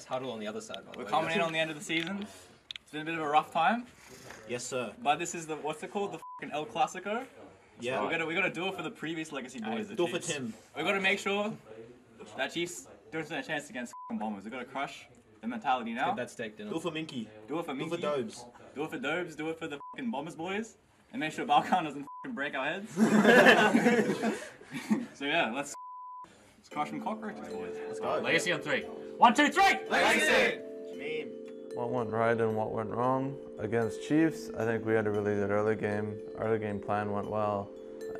huddle on the other side, by the way. We're coming in on the end of the season. It's been a bit of a rough time. Yes, sir. But this is the, what's it called? The fucking El Clasico? Yeah. We gotta do it for the previous Legacy boys. Do it for Tim. We gotta make sure that Chiefs don't stand a chance against Bombers. We gotta crush the mentality now. Get that steak dinner. Do it for Minky. Do it for Minky. Do it for Dobes. Do it for Dobes. Do it for the fucking Bombers boys. And make sure Balkan doesn't fucking break our heads. So yeah, let's crush some cockroaches, boys. Let's go. Legacy on 3. 1, 2, 3! Legacy! What went right and what went wrong against Chiefs? I think we had a really good early game. Early game plan went well,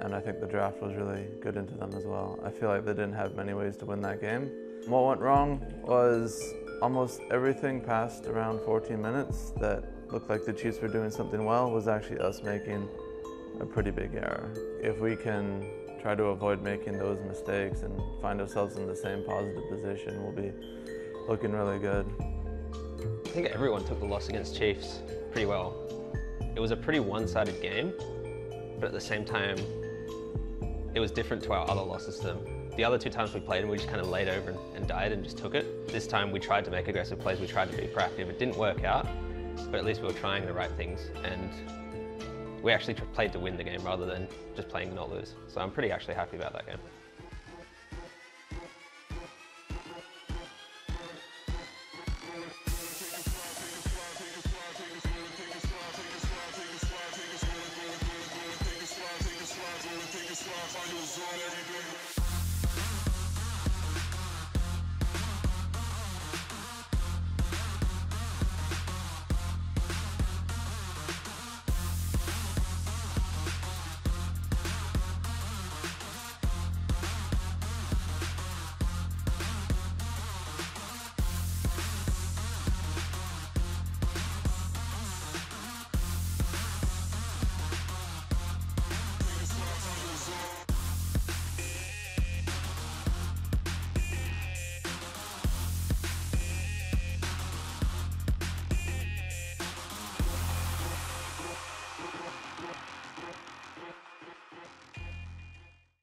and I think the draft was really good into them as well. I feel like they didn't have many ways to win that game. What went wrong was almost everything past around 14 minutes that looked like the Chiefs were doing something well was actually us making a pretty big error. If we can try to avoid making those mistakes and find ourselves in the same positive position, we'll be looking really good. I think everyone took the loss against Chiefs pretty well. It was a pretty one-sided game, but at the same time, it was different to our other losses to them. The other 2 times we played them, we just kind of laid over and died and just took it. This time we tried to make aggressive plays, we tried to be proactive. It didn't work out, but at least we were trying the right things, and we actually played to win the game rather than just playing to not lose. So I'm pretty actually happy about that game.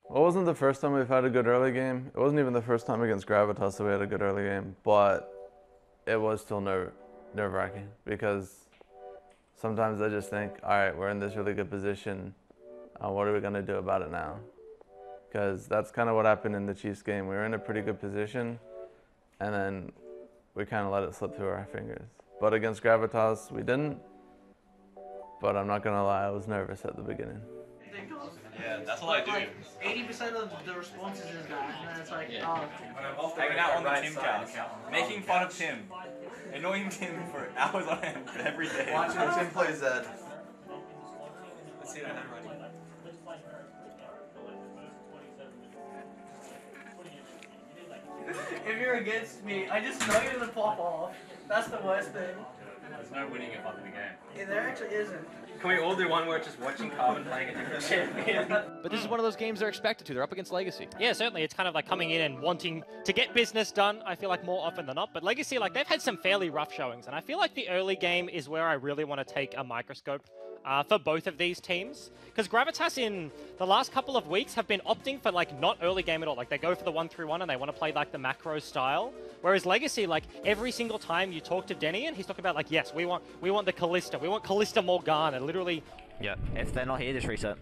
It wasn't the first time we've had a good early game. It wasn't even the first time against Gravitas that we had a good early game, but it was still nerve-wracking because sometimes I just think, all right, we're in this really good position. What are we going to do about it now? Because that's kind of what happened in the Chiefs game. We were in a pretty good position, and then we kind of let it slip through our fingers. But against Gravitas, we didn't. But I'm not going to lie, I was nervous at the beginning. Yeah, that's all I do. 80% of the responses is that, and then it's like, oh. Hanging out on the Tim couch, making fun of Tim, annoying Tim for hours on end every day. Watching Tim play Zed. Let's see that handwriting. If you're against me, I just know you're gonna pop off. That's the worst thing. There's no winning a fucking game. Yeah, there actually isn't. Can we all do one where it's just watching Carbon playing a different champion? But this is one of those games they're expected to. They're up against Legacy. Yeah, certainly. It's kind of like coming in and wanting to get business done, I feel like, more often than not. But Legacy, like, they've had some fairly rough showings. And I feel like the early game is where I really want to take a microscope for both of these teams. Because Gravitas in the last couple of weeks have been opting for, like, not early game at all. Like, they go for the 1-3-1 and they want to play, like, the macro style. Whereas Legacy, like, every single time you talk to Denny, and he's talking about, like, yes, we want the Callista. We want Callista Morgana. Literally. Yeah, if they're not here, just reset.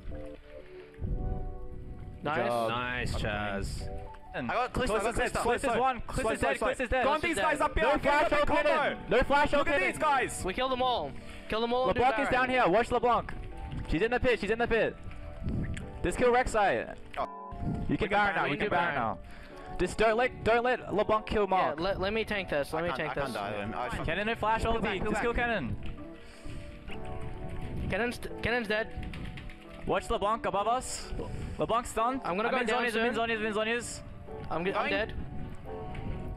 Nice. Nice, Chaz. I got Callista's one. Callista's dead. Go on these guys up here. No flash opening. No flash Look opening. at these guys. We killed them all. Kill them all. LeBlanc is down here. Watch LeBlanc. She's in the pit. She's in the pit. Just kill Rek'Sai. You can Baron now. You can Baron now. Just don't let LeBlanc kill Mark. Yeah, let me tank this. Let me tank this. Cannon no flash ulti. Just kill Cannon. Cannon's dead. Watch LeBlanc above us. LeBlanc's stunned. I'm gonna go down soon. Zonia's. I'm dead.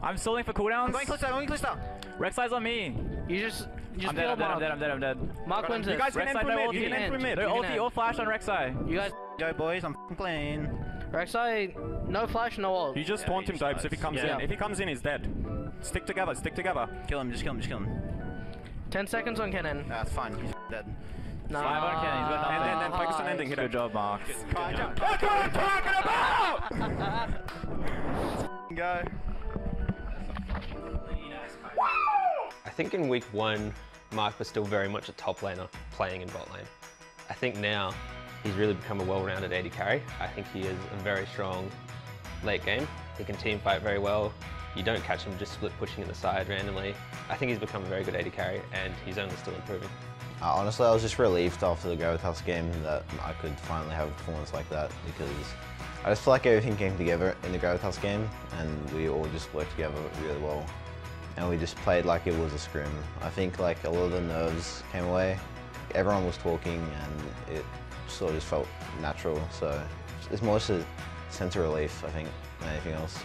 I'm stalling for cooldowns. I'm going Calista. Rek'Sai's on me. You just I'm dead. I'm dead. Mark wins it. You guys can end from mid. You can end from mid. No ulti or flash on Rek'Sai. You guys. Yo, boys, I'm playing. Rek'Sai, no flash, no ult. You just taunt him, Dopes, if he comes in. If he comes in, he's dead. Stick together, stick together. Kill him, just kill him. 10 seconds on Cannon. That's fine, he's dead. Nah. 5 on Cannon, he's got nothing. And then focus on ending. Good job, Mark. That's what I'm talking about! Go. think in week 1, Mark was still very much a top laner playing in bot lane. I think now he's really become a well-rounded AD carry. I think he is a very strong late game. He can team fight very well. You don't catch him just split pushing in the side randomly. I think he's become a very good AD carry and he's only still improving. Honestly, I was just relieved after the Gravitas game that I could finally have a performance like that, because I just feel like everything came together in the Gravitas game and we all just worked together really well. And we just played like it was a scrim. I think like a lot of the nerves came away. Everyone was talking and it sort of just felt natural. So it's more just a sense of relief, I think, than anything else.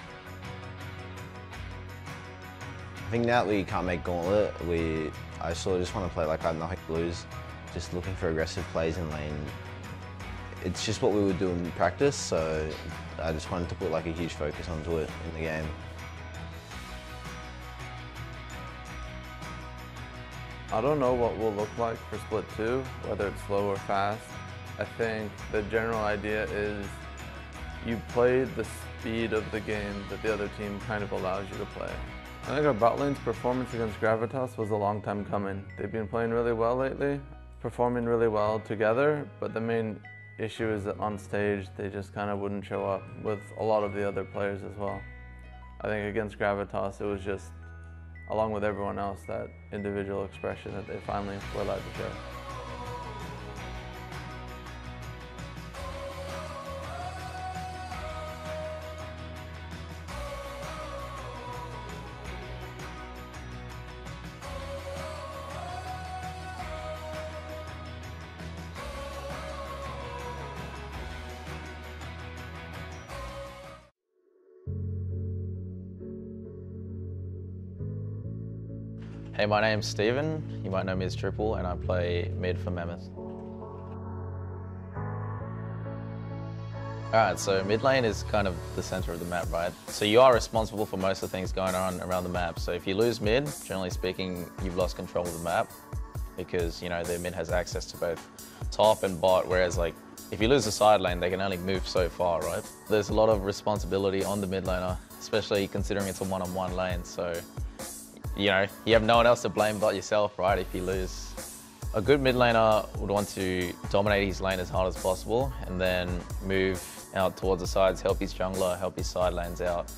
I think now that we can't make Gauntlet, I sort of just want to play like I had nothing to lose. Just looking for aggressive plays in lane. It's just what we would do in practice, so I just wanted to put like a huge focus onto it in the game. I don't know what we'll look like for Split 2, whether it's slow or fast. I think the general idea is you play the speed of the game that the other team kind of allows you to play. I think our bot lane's performance against Gravitas was a long time coming. They've been playing really well lately, performing really well together, but the main issue is that on stage they just kind of wouldn't show up with a lot of the other players as well. I think against Gravitas it was just, along with everyone else, that individual expression that they finally were allowed to show. Hey, my name's Steven. You might know me as Triple, and I play mid for Mammoth. Alright, so mid lane is kind of the center of the map, right? So you are responsible for most of the things going on around the map. So if you lose mid, generally speaking, you've lost control of the map, because, you know, the mid has access to both top and bot, whereas like, if you lose the side lane, they can only move so far, right? There's a lot of responsibility on the mid laner, especially considering it's a one-on-one lane, so you know, you have no one else to blame but yourself, right, if you lose. A good mid laner would want to dominate his lane as hard as possible and then move out towards the sides, help his jungler, help his side lanes out.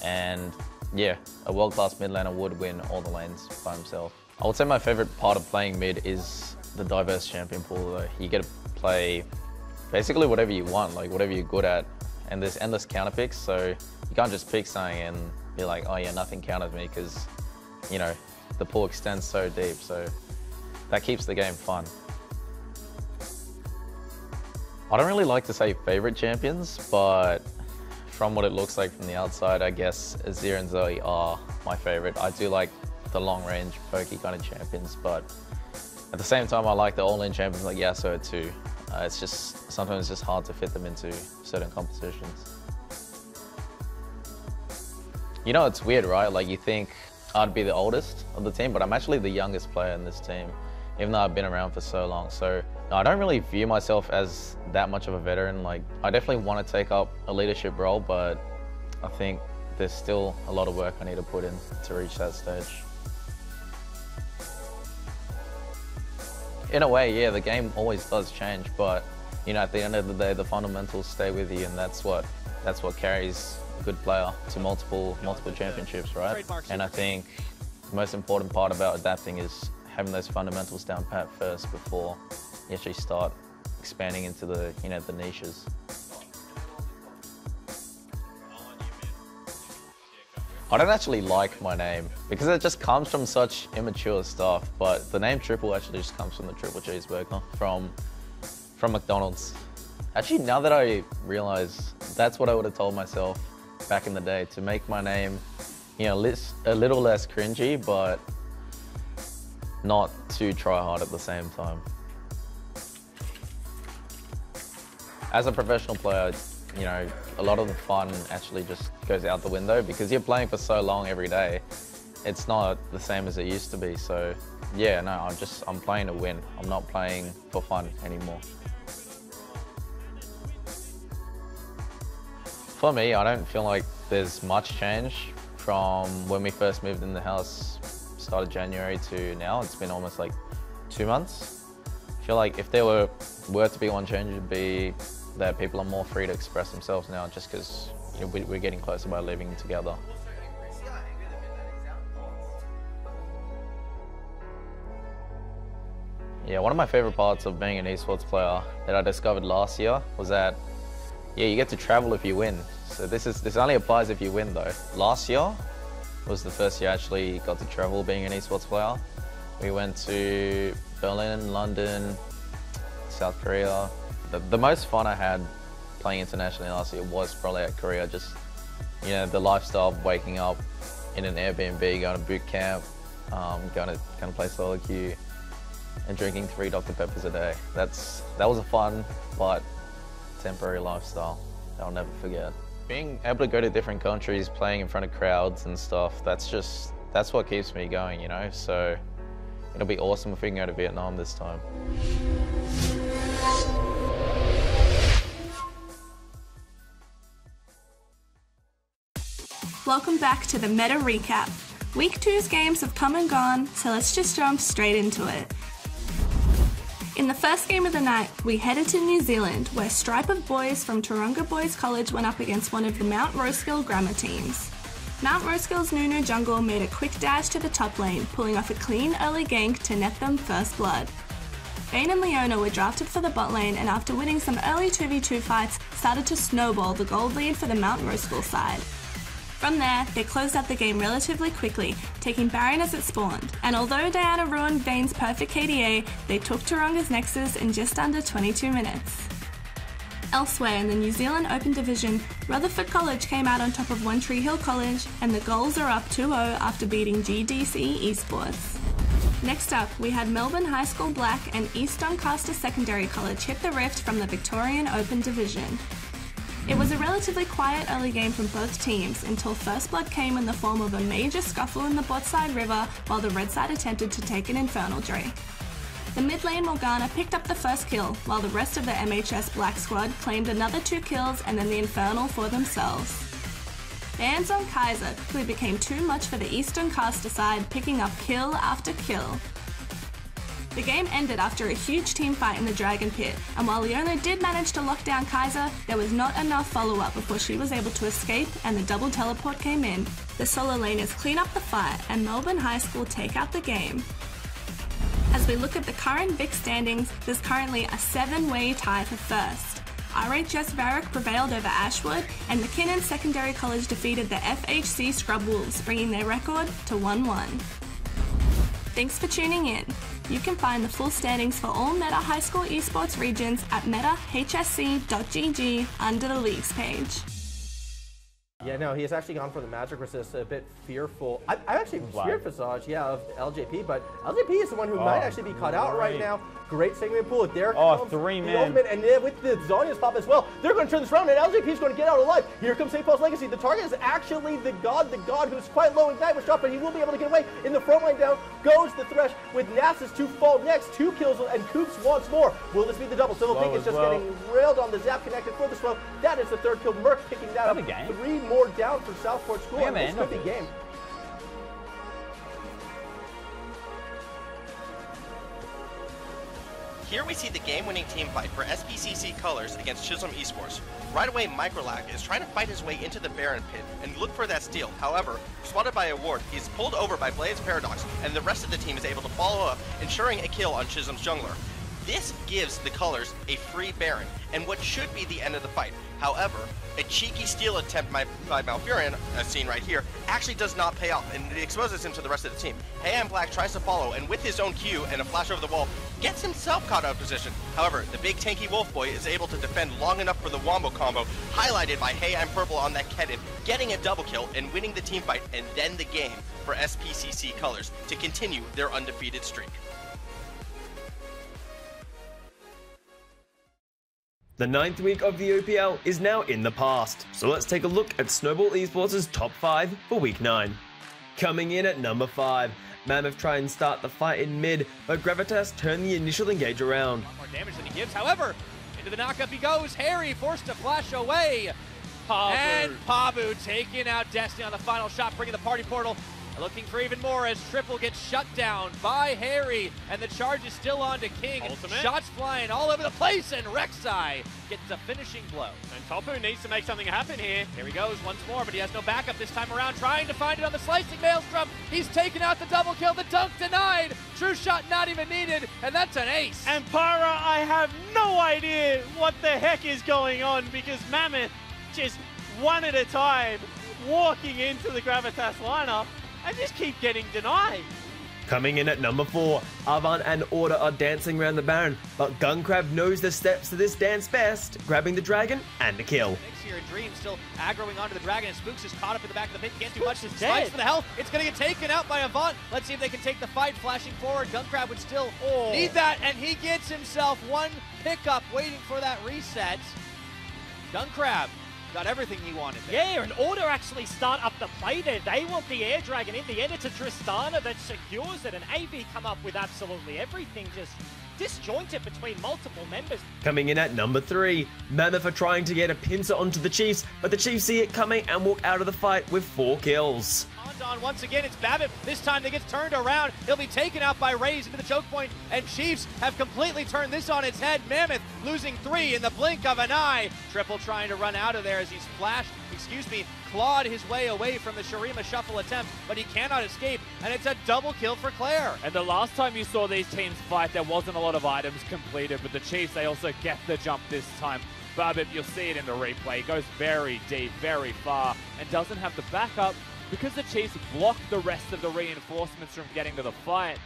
And yeah, a world-class mid laner would win all the lanes by himself. I would say my favorite part of playing mid is the diverse champion pool though. You get to play basically whatever you want, like whatever you're good at. And there's endless counter picks, so you can't just pick something and be like, oh yeah, nothing counters me, because you know, the pool extends so deep, so that keeps the game fun. I don't really like to say favorite champions, but from what it looks like from the outside, I guess Azir and Zoe are my favorite. I do like the long range, pokey kind of champions, but at the same time, I like the all-in champions like Yasuo too. It's just, sometimes it's just hard to fit them into certain competitions. You know, it's weird, right? Like you think I'd be the oldest of the team, but I'm actually the youngest player in this team, even though I've been around for so long. So no, I don't really view myself as that much of a veteran. Like, I definitely want to take up a leadership role, but I think there's still a lot of work I need to put in to reach that stage. In a way, yeah, the game always does change, but you know, at the end of the day, the fundamentals stay with you, and that's what carries good player to multiple championships, right? And I think the most important part about adapting is having those fundamentals down pat first before you actually start expanding into the, you know, the niches. I don't actually like my name because it just comes from such immature stuff, but the name Triple actually just comes from the triple cheeseburger from McDonald's. Actually, now that I realize, that's what I would have told myself back in the day, to make my name, you know, a little less cringy, but not too try hard at the same time. As a professional player, you know, a lot of the fun actually just goes out the window because you're playing for so long every day. It's not the same as it used to be. So yeah, no, I'm playing to win. I'm not playing for fun anymore. For me, I don't feel like there's much change from when we first moved in the house start of January to now, it's been almost like 2 months. I feel like if there were to be one change, it'd be that people are more free to express themselves now, just because we're getting closer by living together. Yeah, one of my favorite parts of being an esports player that I discovered last year was that, yeah, you get to travel if you win. So this only applies if you win though. Last year was the first year I actually got to travel being an esports player. We went to Berlin, London, South Korea. The most fun I had playing internationally last year was probably at Korea. Just, the lifestyle of waking up in an Airbnb, going to boot camp, going to play solo queue, and drinking 3 Dr. Peppers a day. That was a fun but temporary lifestyle that I'll never forget. Being able to go to different countries, playing in front of crowds and stuff, that's what keeps me going, So it'll be awesome if we can go to Vietnam this time. Welcome back to the Meta Recap. Week 2's games have come and gone, so let's just jump straight into it. In the first game of the night, we headed to New Zealand, where Stripe of Boys from Taronga Boys College went up against one of the Mount Roskill Grammar teams. Mount Roskill's Nunu Jungle made a quick dash to the top lane, pulling off a clean early gank to net them first blood. Bane and Leona were drafted for the bot lane, and after winning some early 2v2 fights, started to snowball the gold lead for the Mount Roskill side. From there, they closed out the game relatively quickly, taking Baron as it spawned, and although Diana ruined Bane's perfect KDA, they took Taronga's Nexus in just under 22 minutes. Elsewhere in the New Zealand Open Division, Rutherford College came out on top of One Tree Hill College, and the Goals are up 2-0 after beating GDC Esports. Next up, we had Melbourne High School Black and East Doncaster Secondary College hit the rift from the Victorian Open Division. It was a relatively quiet early game from both teams until first blood came in the form of a major scuffle in the bot side river while the red side attempted to take an Infernal Drake. The mid lane Morgana picked up the first kill, while the rest of the MHS Black squad claimed another 2 kills and then the Infernal for themselves. Bans on Kaiser quickly became too much for the East Doncaster side, picking up kill after kill. The game ended after a huge team fight in the Dragon Pit, and while Leona did manage to lock down Kaiser, there was not enough follow-up before she was able to escape and the double teleport came in. The solo laners clean up the fight and Melbourne High School take out the game. As we look at the current Vic standings, there's currently a 7-way tie for first. RHS Varric prevailed over Ashwood, and McKinnon Secondary College defeated the FHC Scrub Wolves, bringing their record to 1-1. Thanks for tuning in. You can find the full standings for all Meta High School esports regions at metahsc.gg under the leagues page. Yeah, no, he has actually gone for the magic resist, a bit fearful. I'm actually scared for Saj, of LJP, but LJP is the one who might actually be caught out right now. Great segment pool. There comes the ultimate, and with the Zhonya's pop as well, they're going to turn this around, and LJP is going to get out alive. Here comes St. Paul's Legacy. The target is actually the god who's quite low. Ignite was dropped, but he will be able to get away. In the front line down goes the Thresh with Nasus to fall next. 2 kills and Coops once more. Will this be the double? Civil Pink is just getting railed on the zap connected for the slow. That is the 3rd kill. Merc picking that up. 3 more down for Southport School. And this could be game. Here we see the game-winning team fight for SPCC Colors against Chisholm Esports. Right away, Microlag is trying to fight his way into the Baron pit and look for that steal. However, spotted by a ward, he's pulled over by Blade's Paradox, and the rest of the team is able to follow up, ensuring a kill on Chisholm's jungler. This gives the Colors a free Baron, and what should be the end of the fight. However, a cheeky steal attempt by Malfurion, as seen right here, actually does not pay off, and it exposes him to the rest of the team. Heian Black tries to follow, and with his own Q and a flash over the wall, gets himself caught out of position. However, the big tanky Wolf Boy is able to defend long enough for the Wombo combo, highlighted by Heian Purple on that Kennen, getting a double kill and winning the team fight, and then the game for SPCC Colors to continue their undefeated streak. The 9th week of the OPL is now in the past, so let's take a look at Snowball Esports' top 5 for week 9. Coming in at number 5, Mammoth try and start the fight in mid, but Gravitas turn the initial engage around. More damage than he gives, however, into the knockup he goes. Harry forced to flash away. And Pabu taking out Destiny on the final shot, bringing the party portal Looking for even more as Triple gets shut down by Harry, and the charge is still on to King. Ultimate. Shots flying all over the place, and Rek'Sai gets a finishing blow. And Topu needs to make something happen here. Here he goes once more, but he has no backup this time around, trying to find it on the slicing Maelstrom. He's taken out the double kill, the dunk denied. True shot not even needed, and that's an ace. And Para, I have no idea what the heck is going on, because Mammoth just one at a time walking into the Gravitas lineup and just keep getting denied. Coming in at number 4, Avant and Order are dancing around the Baron, but Gunkrab knows the steps to this dance best, grabbing the dragon and a kill. Here in Dream still aggroing onto the dragon, and Spooks is caught up in the back of the pit, can't do much. Spooks is Spikes dead. for the health, it's gonna get taken out by Avant. Let's see if they can take the fight, flashing forward. Gunkrab would still need that, and he gets himself one pickup waiting for that reset. Gunkrab got everything he wanted there. Yeah, and Order actually start up the play there. They want the Air Dragon. In the end, it's a Tristana that secures it, and AV come up with absolutely everything, just disjointed between multiple members. Coming in at number 3, Mammoth are trying to get a pincer onto the Chiefs, but the Chiefs see it coming and walk out of the fight with 4 kills. On once again, it's Babbitt. This time they get turned around. He'll be taken out by Raze into the choke point, and Chiefs have completely turned this on its head. Mammoth losing 3 in the blink of an eye. Triple trying to run out of there as he's clawed his way away from the Shurima shuffle attempt, but he cannot escape, and it's a double kill for Claire. And the last time you saw these teams fight, there wasn't a lot of items completed, but the Chiefs, they also get the jump this time. Babbitt, you'll see it in the replay, he goes very deep, very far, and doesn't have the backup because the Chiefs block the rest of the reinforcements from getting to the fight.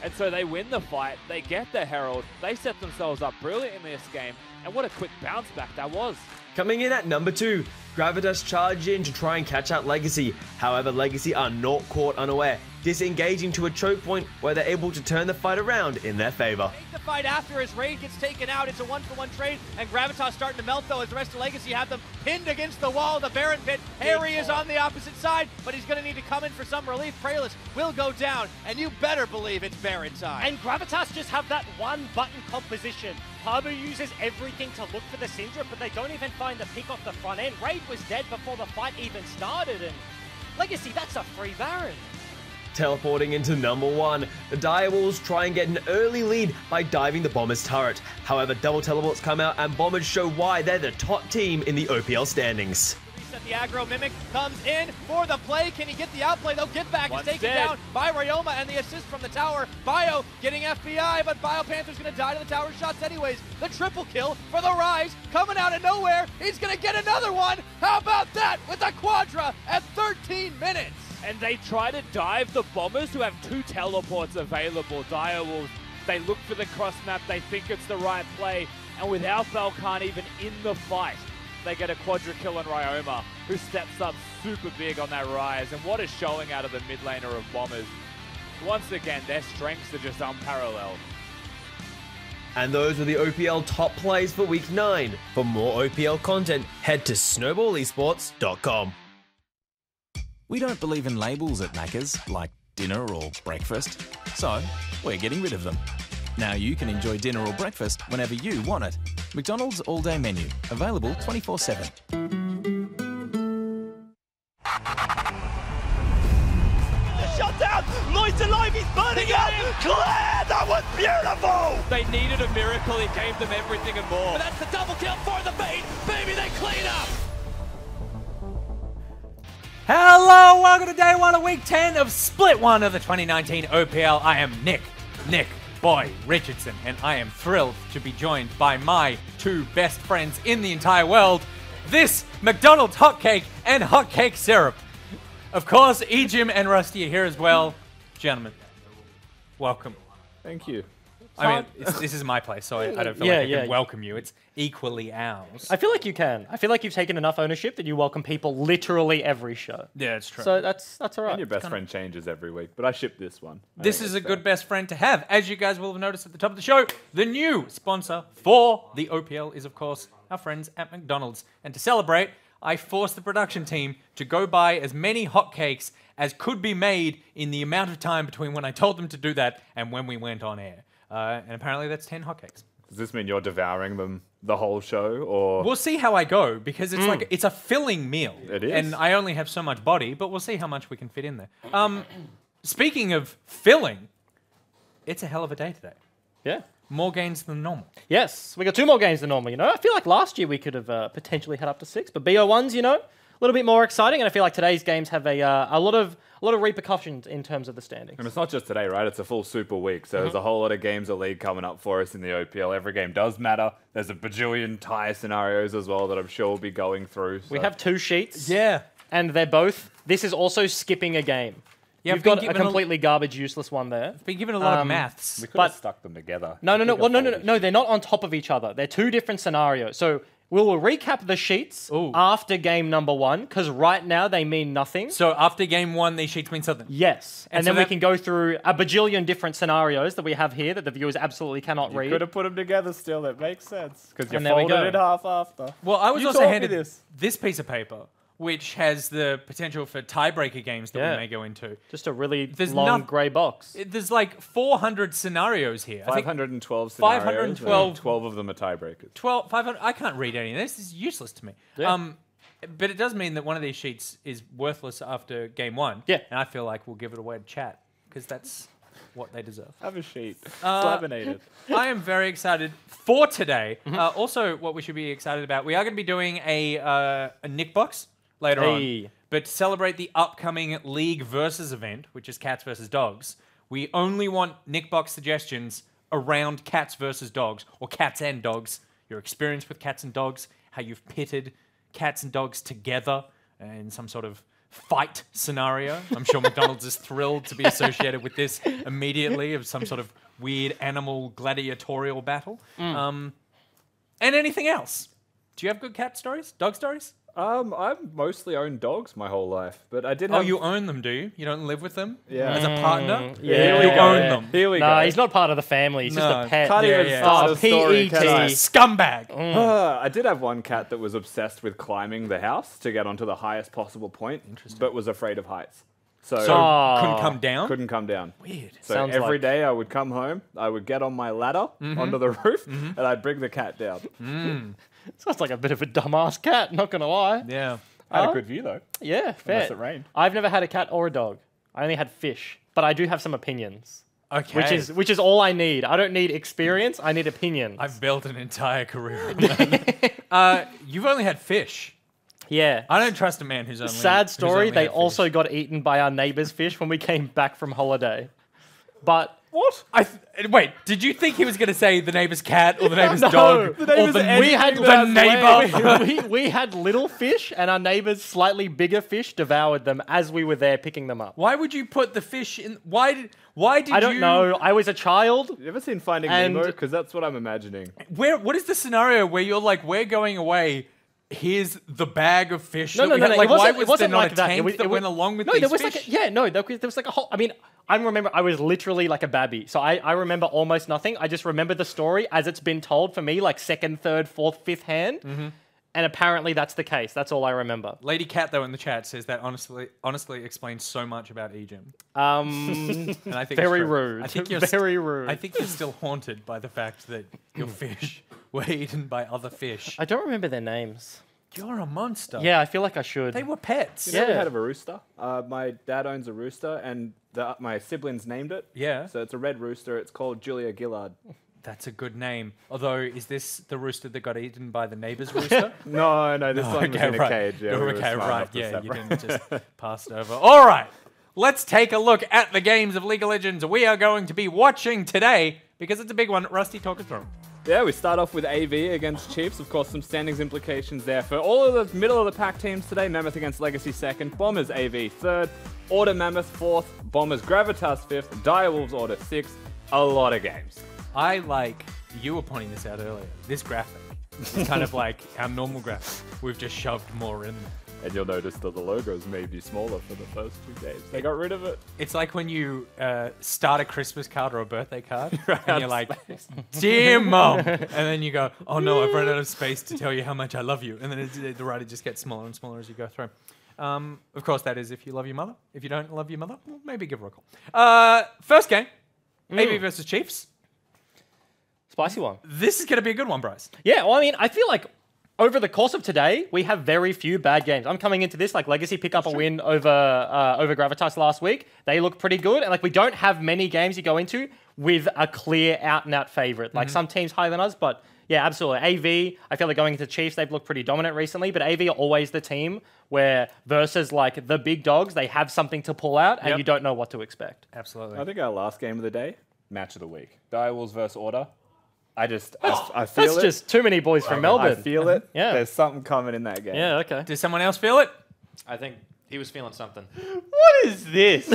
And so they win the fight, they get the Herald, they set themselves up brilliantly in this game, and what a quick bounce back that was. Coming in at number 2, Gravitas charge in to try and catch out Legacy. However, Legacy are not caught unaware, disengaging to a choke point where they're able to turn the fight around in their favor. Take the fight after as Raid gets taken out. It's a 1-for-1 trade, and Gravitas starting to melt though as the rest of Legacy have them pinned against the wall. The Baron pit. Harry is on the opposite side, but he's going to need to come in for some relief. Praelis will go down, and you better believe it's Baron time. And Gravitas just have that one button composition. Habu uses everything to look for the Syndra, but they don't even find the pick off the front end. Raid was dead before the fight even started, and Legacy, that's a free Baron. Teleporting into number 1, the Direwolves try and get an early lead by diving the Bombers turret. However, double teleports come out and Bombers show why they're the top team in the OPL standings. The aggro Mimic comes in for the play. Can he get the outplay? They'll get back. One's He's taken dead. down by Ryoma, and the assist from the tower. Bio getting FBI, but Bio Panther's going to die to the tower shots anyways. The triple kill for the Rise coming out of nowhere. He's going to get another one. How about that with a Quadra at 13 minutes? And they try to dive the Bombers who have 2 teleports available. Direwolves, they look for the cross map, they think it's the right play, and without Balkan even in the fight, they get a quadra kill on Ryoma, who steps up super big on that Rise, and what a showing out of the mid laner of Bombers. Once again, their strengths are just unparalleled. And those were the OPL top plays for Week 9. For more OPL content, head to snowballesports.com. We don't believe in labels at Macca's, like dinner or breakfast, so we're getting rid of them. Now you can enjoy dinner or breakfast whenever you want it. McDonald's all-day menu, available 24/7. Shut down! Lloyd's alive, he's burning up! Claire, that was beautiful! They needed a miracle, he gave them everything and more. But that's the double kill for the bait. Baby, they clean up. Hello, welcome to day 1 of week 10 of split 1 of the 2019 OPL. I am Nick Boy Richardson, and I am thrilled to be joined by my 2 best friends in the entire world, this McDonald's hotcake and hotcake syrup. Of course, Ejim and Rusty are here as well. Gentlemen, welcome. Thank you. I mean, this is my place, so I don't feel like I can welcome you. It's equally ours. I feel like you can. I feel like you've taken enough ownership that you welcome people literally every show. Yeah, it's true. So that's all right. And your best friend changes every week, but I ship this one. This is a good best friend to have. As you guys will have noticed at the top of the show, the new sponsor for the OPL is, of course, our friends at McDonald's. And to celebrate, I forced the production team to go buy as many hotcakes as could be made in the amount of time between when I told them to do that and when we went on air. And apparently that's 10 hotcakes. Does this mean you're devouring them the whole show, or We'll see how I go, because it's like it's a filling meal. It is. And I only have so much body, but we'll see how much we can fit in there. Speaking of filling, it's a hell of a day today. Yeah. More games than normal. Yes, we got 2 more games than normal, you know. I feel like last year we could have potentially had up to 6, but BO1's, you know, a little bit more exciting, and I feel like today's games have a lot of repercussions in terms of the standings. And it's not just today, right? It's a full Super Week, so there's a whole lot of games of League coming up for us in the OPL. Every game does matter. There's a bajillion tie scenarios as well that I'm sure we'll be going through. So. We have 2 sheets. Yeah. And they're both... This is also skipping a game. Yeah, You've got a completely garbage, useless one there. I've been given a lot of maths. We could have stuck them together. No. Well, no. They're not on top of each other. They're 2 different scenarios. So we'll recap the sheets after game number 1, because right now they mean nothing. So after game 1, these sheets mean something? Yes. And so then we can go through a bajillion different scenarios that we have here that the viewers absolutely cannot read. You could have put them together still. It makes sense. Because you And there we folded go. it half after. Well, I was You also taught me handed this piece of paper, which has the potential for tiebreaker games that we may go into. Just a really long grey box. There's like 400 scenarios here. 512 scenarios. 512. And 12 of them are tiebreakers. 500. I can't read any of this. This is useless to me. Yeah. But it does mean that one of these sheets is worthless after game 1. Yeah. And I feel like we'll give it away to chat, because that's what they deserve. Have a sheet. It's laminated. I am very excited for today. Also, what we should be excited about, we are going to be doing a Nick box later on. But to celebrate the upcoming League Versus event, which is Cats versus Dogs, we only want Nick box suggestions around Cats versus Dogs, or Cats and Dogs, your experience with cats and dogs, how you've pitted cats and dogs together in some sort of fight scenario. I'm sure McDonald's is thrilled to be associated with this immediately, of some sort of weird animal gladiatorial battle. And anything else. Do you have good cat stories? Dog stories? I've mostly owned dogs my whole life, but I did Oh, have... you own them, do you? You don't live with them? Yeah. As a partner? Yeah. You own them. Here we go. No, he's not part of the family. He's just a pet. Can't even start a story, can I? Scumbag. I did have one cat that was obsessed with climbing the house to get onto the highest possible point, but was afraid of heights. So couldn't come down? Couldn't come down. Weird. So Sounds every like- day I would come home, I would get on my ladder onto the roof, and I'd bring the cat down. Sounds like a bit of a dumbass cat, not going to lie. Yeah. I had a good view, though. Yeah, fair. Unless it rained. I've never had a cat or a dog. I only had fish. But I do have some opinions. Okay. Which is all I need. I don't need experience. I need opinions. I've built an entire career on that. You've only had fish. Yeah. I don't trust a man who's only Sad story, they had fish. also got eaten by our neighbour's fish when we came back from holiday. But... What? Wait, did you think he was going to say the neighbour's cat or the neighbour's No, dog? the neighbour's or we had the neighbour? we had little fish, and our neighbour's slightly bigger fish devoured them as we were there picking them up. Why would you put the fish in? Why did I don't know. I was a child. You ever seen Finding And- Nemo? Because that's what I'm imagining. What is the scenario where you're like, we're going away? Here's the bag of fish. No, that we had. Like, it wasn't, why it was wasn't there not like a that. tank that went along with no, these there was fish? there was like a whole. I mean, I remember I was literally like a babby, so I remember almost nothing. I just remember the story as it's been told for me, like second, third, fourth, fifth hand, and apparently that's the case. That's all I remember. Lady Cat though in the chat says that honestly explains so much about Ejim. And I think very it's true. rude. I think you're very rude. I think you're still haunted by the fact that your fish were eaten by other fish. I don't remember their names. You're a monster. Yeah, I feel like I should. They were pets. You never heard of a rooster? My dad owns a rooster, and my siblings named it. Yeah. So it's a red rooster. It's called Julia Gillard. That's a good name. Although, is this the rooster that got eaten by the neighbour's rooster? No, this one was in a cage. Yeah, we were okay, smart right. enough to Yeah, you separate. didn't just pass it over. All right. Let's take a look at the games of League of Legends we are going to be watching today, because it's a big one. Rusty, talk us through 'em. Yeah, we start off with AV against Chiefs. Of course, some standings implications there. For all of the middle of the pack teams today, Mammoth against Legacy second, Bombers AV third, Order Mammoth fourth, Bombers Gravitas fifth, Direwolves Order sixth. A lot of games. I like, you were pointing this out earlier, this graphic. It's kind of like our normal graphic. We've just shoved more in there. And you'll notice that the logos may be smaller for the first two games. They got rid of it. It's like when you start a Christmas card or a birthday card, and you're like, "Dear Mom," and then you go, "Oh no, I've run out of space to tell you how much I love you," and then the writing just gets smaller and smaller as you go through. Of course, that is if you love your mother. If you don't love your mother, well, maybe give her a call. First game, AV versus Chiefs. Spicy one. This is going to be a good one, Bryce. Yeah, well, I mean, I feel like over the course of today, we have very few bad games. I'm coming into this, like, Legacy pick up a win over Gravitas last week. They look pretty good. And, like, we don't have many games you go into with a clear out-and-out favorite. Like, some teams higher than us, but, yeah, absolutely. AV, I feel like going into Chiefs, they've looked pretty dominant recently, but AV are always the team where versus, like, the big dogs, they have something to pull out, and you don't know what to expect. Absolutely. I think our last game of the day, match of the week. Direwolves versus Order. I feel That's it. just too many boys from Melbourne. I feel it. Yeah. There's something coming in that game. Yeah, okay. Does someone else feel it? I think he was feeling something. What is this?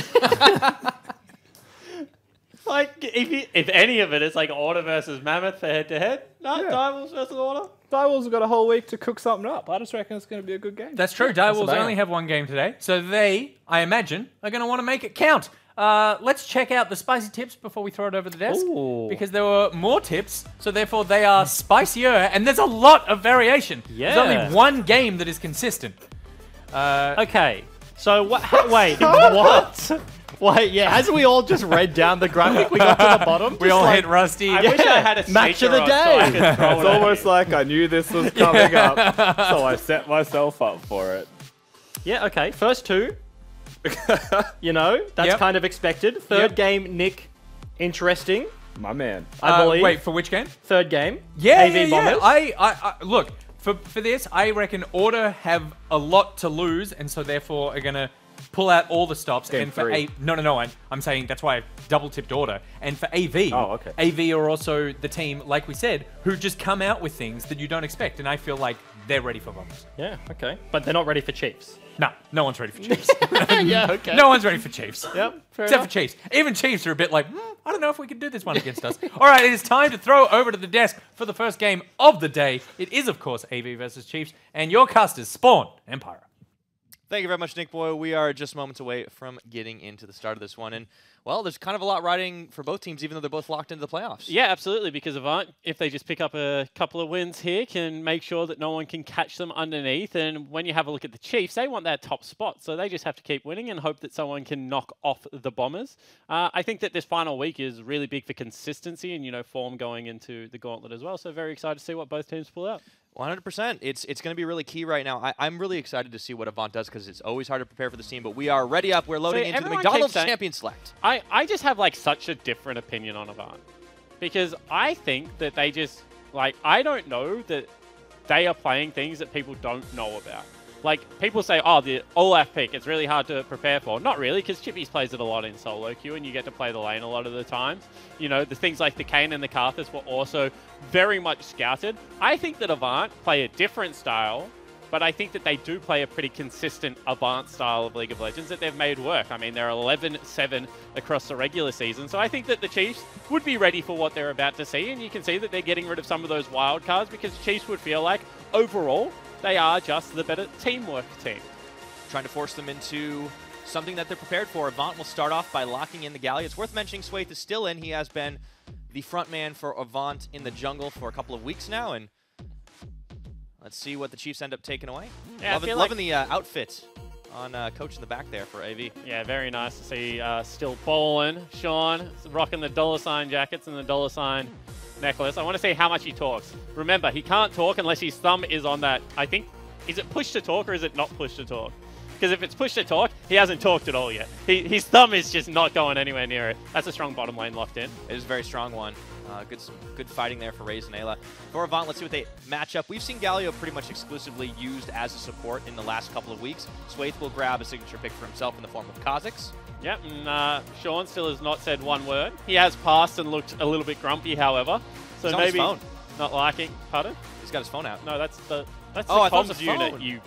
Like, if any of it, it's like Order versus Mammoth for head-to-head. No, Direwolves versus Order. Direwolves have got a whole week to cook something up. I just reckon it's going to be a good game. That's true. Direwolves only have one game today, so they, I imagine, are going to want to make it count. Let's check out the spicy tips before we throw it over the desk. Because there were more tips, so therefore they are spicier, and there's a lot of variation. Yeah. There's only one game that is consistent. Okay, so wait, what? Wait, yeah, as we all just read down the graphic, we got to the bottom. We all hit Rusty. I wish I had a match of the speaker on day. so I could throw It's it at almost you. like I knew this was coming up, so I set myself up for it. Yeah, okay, first two. You know, that's kind of expected. Third game, Nick, interesting. My man. I believe. Wait, for which game? Third game. Yeah, AV Bombers. I look, for this, I reckon Order have a lot to lose, and so therefore are going to pull out all the stops. Game and for three. No, I'm saying that's why I double-tipped Order. And for AV, AV are also the team, like we said, who just come out with things that you don't expect, and I feel like they're ready for Bombers. Yeah, okay. But they're not ready for Chiefs. No one's ready for Chiefs. Yeah, okay. No one's ready for Chiefs. Yep, fair Except enough. for Chiefs. Even Chiefs are a bit like, I don't know if we can do this one against us. All right, it is time to throw over to the desk for the first game of the day. It is, of course, AV versus Chiefs, and your casters, Spawn and Pyro. Thank you very much, Nick Boyle. We are just moments away from getting into the start of this one. And, well, there's kind of a lot riding for both teams, even though they're both locked into the playoffs. Yeah, absolutely, because Avant, if they just pick up a couple of wins here, can make sure that no one can catch them underneath. And when you have a look at the Chiefs, they want that top spot. So they just have to keep winning and hope that someone can knock off the Bombers. I think that this final week is really big for consistency and, you know, form going into the gauntlet as well. So very excited to see what both teams pull out. 100%. It's going to be really key right now. I'm really excited to see what Avant does because it's always hard to prepare for this team, but we are ready up. We're loading into the McDonald's Champion Select. I just have like such a different opinion on Avant because I think that they just like I don't know that they are playing things that people don't know about. Like people say, oh, the Olaf pick, it's really hard to prepare for. Not really, because Chippies plays it a lot in solo queue, and you get to play the lane a lot of the times. You know, the things like the Kayn and the Karthus were also very much scouted. I think that Avant play a different style, but I think that they do play a pretty consistent Avant style of League of Legends that they've made work. I mean, they're 11-7 across the regular season, so I think that the Chiefs would be ready for what they're about to see, and you can see that they're getting rid of some of those wild cards because Chiefs would feel like, overall, they are just the better teamwork team. Trying to force them into something that they're prepared for. Avant will start off by locking in the Gallia. It's worth mentioning Swaith is still in. He has been the front man for Avant in the jungle for a couple of weeks now, and let's see what the Chiefs end up taking away. Yeah, loving the outfit on Coach in the back there for AV. Yeah, very nice to see still ballin'. Sean rocking the $ jackets and the $ necklace. I want to see how much he talks. Remember, he can't talk unless his thumb is on that. I think, is it push to talk or is it not push to talk? Because if it's push to talk, he hasn't talked at all yet. His thumb is just not going anywhere near it. That's a strong bottom lane locked in. It is a very strong one. Good fighting there for Raze and Ayla. For Avant, let's see what they match up. We've seen Galio pretty much exclusively used as a support in the last couple of weeks. Swaith will grab a signature pick for himself in the form of Kha'Zix. Yep, and Sean still has not said one word. He has passed and looked a little bit grumpy, however. So He's on maybe his phone. Not liking. Pardon? He's got his phone out. No, that's the I thought it was comms a unit. phone.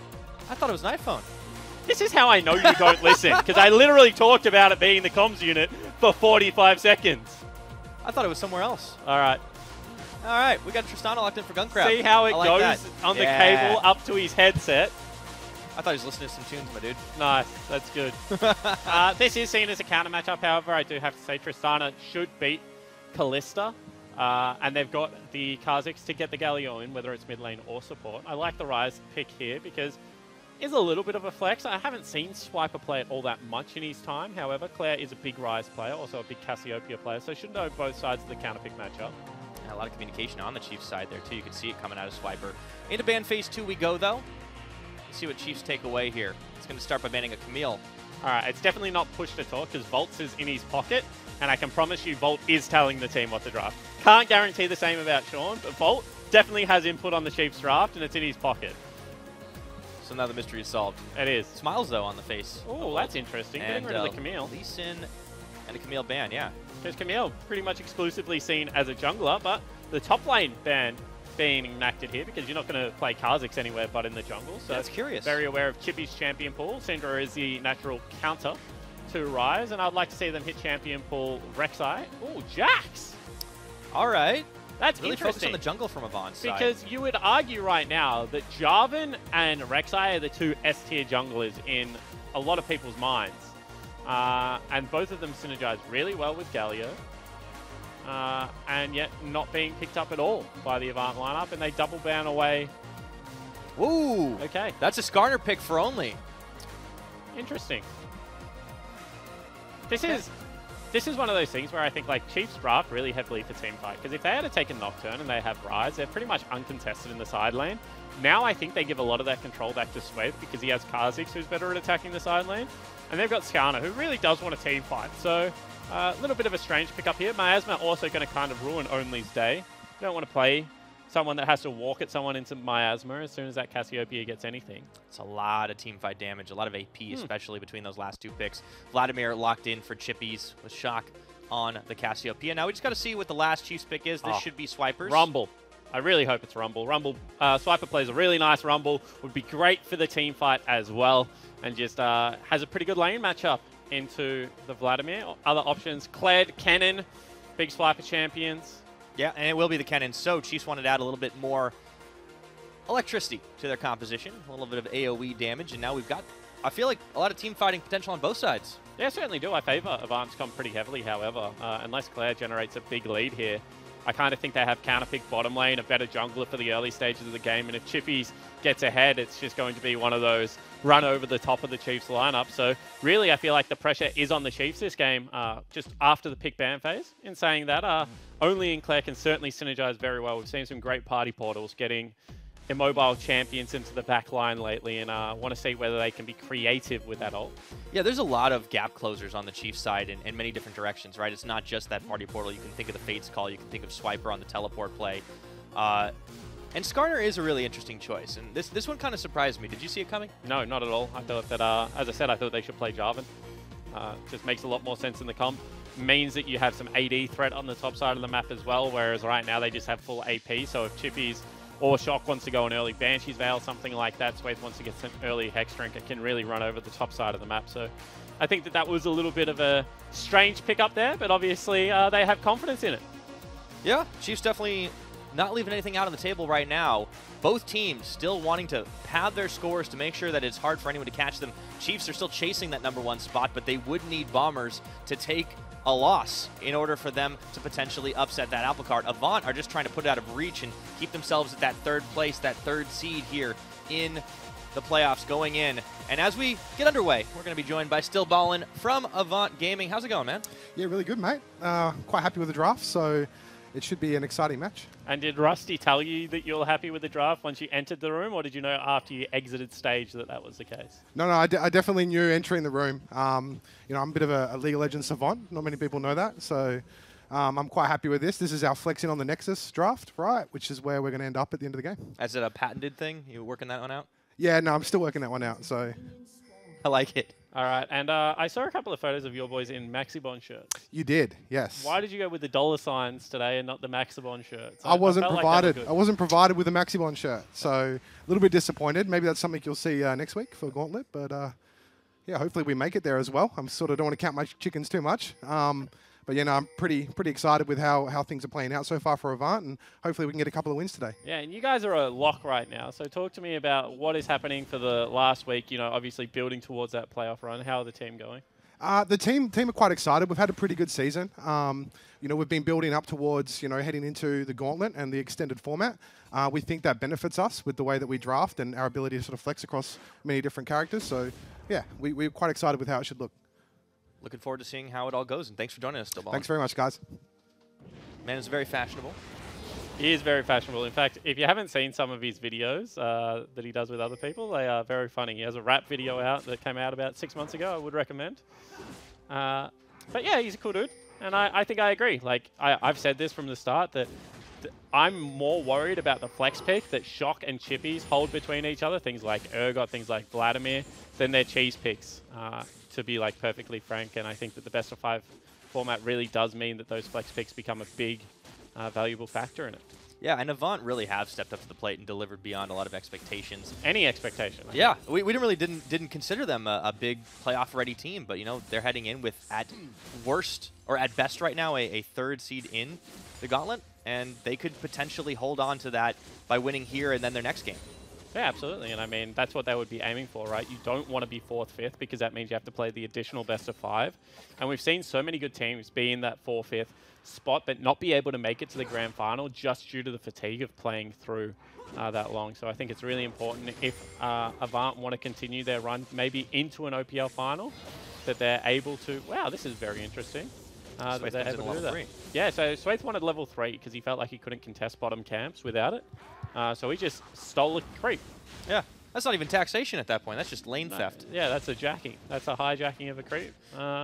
I thought it was an iPhone. This is how I know you don't listen, because I literally talked about it being the comms unit for 45 seconds. I thought it was somewhere else. All right. All right, we got Tristana locked in for Gunkrab. See how it I like goes that. on the cable up to his headset. I thought he was listening to some tunes, my dude. Nice, that's good. This is seen as a counter matchup, however, I do have to say Tristana should beat Kalista. And they've got the Kha'Zix to get the Galio in, whether it's mid lane or support. I like the Ryze pick here because it's a little bit of a flex. I haven't seen Swiper play it all that much in his time. However, Claire is a big Ryze player, also a big Cassiopeia player, so should know both sides of the counter pick matchup. Yeah, a lot of communication on the Chiefs side there, too. You can see it coming out of Swiper. Into ban phase 2 we go, though. Let's see what Chiefs take away here. It's going to start by banning a Camille. All right, it's definitely not push to talk because Volts is in his pocket, and I can promise you Volt is telling the team what to draft. Can't guarantee the same about Sean, but Volt definitely has input on the Chiefs draft, and it's in his pocket. So now the mystery is solved. It is. Smiles, though, on the face. Oh, that's interesting. Getting rid of the Camille. Lee Sin and a Camille ban, yeah. Because Camille pretty much exclusively seen as a jungler, but the top lane ban being enacted here because you're not going to play Kha'Zix anywhere but in the jungle. So that's curious. Very aware of Chippy's champion pool. Syndra is the natural counter to Rise, and I'd like to see them hit champion pool Rek'Sai. Oh, Jax! All right. That's really interesting. Focus on the jungle from Avant's side. Because you would argue right now that Jarvan and Rek'Sai are the two S-tier junglers in a lot of people's minds. And both of them synergize really well with Galio. And yet not being picked up at all by the Avant lineup, and they double ban away. Ooh! Okay. That's a Skarner pick for only. Interesting. This is one of those things where I think like Chiefs draft really heavily for team fight, because if they had to take a Nocturne and they have Rise, they're pretty much uncontested in the side lane. Now I think they give a lot of that control back to Swave because he has Kha'Zix who's better at attacking the side lane, and they've got Skarner who really does want a team fight. So a little bit of a strange pickup here. Miasma also going to kind of ruin Only's day. You don't want to play someone that has to walk at someone into Miasma as soon as that Cassiopeia gets anything. It's a lot of team fight damage, a lot of AP, especially between those last two picks. Vladimir locked in for Chippies with Shock on the Cassiopeia. Now we just got to see what the last Chiefs pick is. This should be Swipers. Rumble. I really hope it's Rumble. Rumble, Swiper plays a really nice Rumble. Would be great for the team fight as well. And just has a pretty good lane matchup into the Vladimir. Other options, Kled, Kennen, big Swiper champions. Yeah, and it will be the Kennen. So Chiefs wanted to add a little bit more electricity to their composition, a little bit of AoE damage, and now we've got, I feel like, a lot of team fighting potential on both sides. Yeah, I certainly do. I favor Avant's come pretty heavily, however, unless Claire generates a big lead here. I kind of think they have counterpick bottom lane, a better jungler for the early stages of the game, and if Chippies gets ahead, it's just going to be one of those run over the top of the Chiefs lineup. So really, I feel like the pressure is on the Chiefs this game, just after the pick ban phase. In saying that, Only and Claire can certainly synergize very well. We've seen some great party portals getting immobile champions into the back line lately, and want to see whether they can be creative with that ult. Yeah, there's a lot of gap closers on the Chiefs side in many different directions, right? It's not just that party portal. You can think of the Fates call. You can think of Swiper on the teleport play. And Skarner is a really interesting choice, and this one kind of surprised me. Did you see it coming? No, not at all. I thought that, as I said, I thought they should play Jarvan. Just makes a lot more sense in the comp. Means that you have some AD threat on the top side of the map as well, whereas right now they just have full AP. So if Chippies or Shock wants to go an early Banshee's Veil, something like that, Swathe wants to get some early Hex Drink, it can really run over the top side of the map. So I think that was a little bit of a strange pickup there, but obviously they have confidence in it. Yeah, Chiefs definitely not leaving anything out on the table right now. Both teams still wanting to pad their scores to make sure that it's hard for anyone to catch them. Chiefs are still chasing that #1 spot, but they would need Bombers to take a loss in order for them to potentially upset that apple cart. Avant are just trying to put it out of reach and keep themselves at that third place, that third seed here in the playoffs going in. And as we get underway, we're going to be joined by Still Ballin from Avant Gaming. How's it going, man? Yeah, really good, mate. Quite happy with the draft, so it should be an exciting match. And did Rusty tell you that you're happy with the draft once you entered the room, or did you know after you exited stage that was the case? No, I definitely knew entering the room. You know, I'm a bit of a League of Legends savant. Not many people know that, so I'm quite happy with this. This is our flexing on the Nexus draft, right, which is where we're going to end up at the end of the game. Is it a patented thing? You working that one out? Yeah, no, I'm still working that one out, so. I like it. All right, and I saw a couple of photos of your boys in Maxibon shirts. You did, yes. Why did you go with the $ signs today and not the Maxibon shirts? I wasn't provided. I wasn't provided with a Maxibon shirt, so a little bit disappointed. Maybe that's something you'll see next week for Gauntlet, but yeah, hopefully we make it there as well. I'm sort of don't want to count my chickens too much. But yeah, no, I'm pretty excited with how things are playing out so far for Avant, and hopefully we can get a couple of wins today. Yeah, and you guys are a lock right now. So talk to me about what is happening for the last week. You know, obviously building towards that playoff run. How are the team going? The team are quite excited. We've had a pretty good season. You know, we've been building up towards heading into the Gauntlet and the extended format. We think that benefits us with the way that we draft and our ability to sort of flex across many different characters. So yeah, we're quite excited with how it should look. Looking forward to seeing how it all goes, and thanks for joining us, Still Ballin. Thanks very much, guys. Man is very fashionable. He is very fashionable. In fact, if you haven't seen some of his videos that he does with other people, they are very funny. He has a rap video out that came out about 6 months ago. I would recommend. But yeah, he's a cool dude. And I think I agree. Like, I've said this from the start that I'm more worried about the flex pick that Shock and Chippies hold between each other, things like Urgot, things like Vladimir, than their cheese picks, to be like perfectly frank. And I think that the best of 5 format really does mean that those flex picks become a big, valuable factor in it. Yeah, and Avant really have stepped up to the plate and delivered beyond a lot of expectations. Any expectation. Yeah, we really didn't consider them a big playoff-ready team, but you know they're heading in with at worst or at best right now a 3rd seed in the gauntlet, and they could potentially hold on to that by winning here and then their next game. Yeah, absolutely. And I mean, that's what they would be aiming for, right? You don't want to be 4th, 5th, because that means you have to play the additional best of 5. And we've seen so many good teams be in that 4th, 5th spot, but not be able to make it to the grand final just due to the fatigue of playing through that long. So I think it's really important if Avant want to continue their run, maybe into an OPL final, that they're able to... Wow, this is very interesting. That they're able to do that. Yeah, so Swaith wanted level 3 because he felt like he couldn't contest bottom camps without it. So he just stole a creep. Yeah, that's not even taxation at that point. That's just lane theft. Yeah, that's a jacking. That's a hijacking of a creep,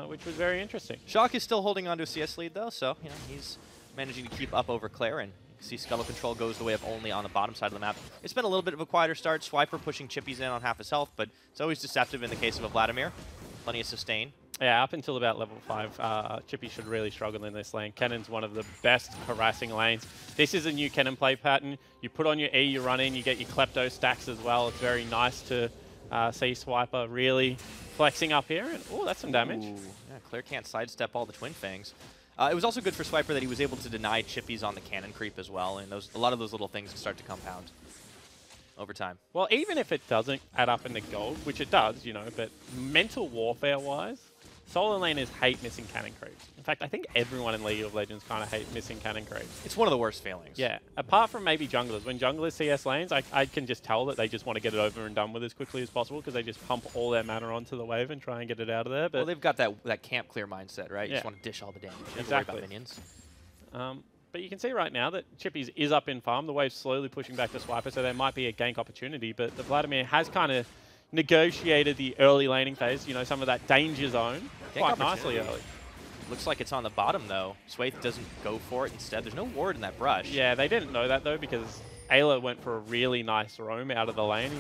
which was very interesting. Shock is still holding on to a CS lead, though, so you know he's managing to keep up over Claire, and you see Scuttle Control goes the way of only on the bottom side of the map. It's been a little bit of a quieter start. Swiper pushing Chippies in on half his health, but it's always deceptive in the case of a Vladimir. Plenty of sustain. Yeah, up until about level 5, Chippy should really struggle in this lane. Cannon's one of the best harassing lanes. This is a new Cannon play pattern. You put on your E, you run in, you get your Klepto stacks as well. It's very nice to see Swiper really flexing up here. And oh, that's some damage. Ooh. Yeah, Claire can't sidestep all the Twin Fangs. It was also good for Swiper that he was able to deny Chippies on the Cannon creep as well, and a lot of those little things start to compound over time. Well, even if it doesn't add up in the gold, which it does, you know, but mental warfare-wise, solo laners hate missing cannon creeps. In fact, I think everyone in League of Legends kind of hates missing cannon creeps. It's one of the worst failings. Yeah, apart from maybe junglers. When junglers CS lanes, I can just tell that they just want to get it over and done with as quickly as possible because they just pump all their mana onto the wave and try and get it out of there. But well, they've got that camp clear mindset, right? You just want to dish all the damage. You don't have to worry about minions. But you can see right now that Chippies is up in farm. The wave's slowly pushing back to Swiper, so there might be a gank opportunity. But the Vladimir has kind of negotiated the early laning phase, you know, some of that danger zone quite nicely early. Looks like it's on the bottom, though. Swaith doesn't go for it instead. There's no ward in that brush. Yeah, they didn't know that, though, because Ayla went for a really nice roam out of the lane.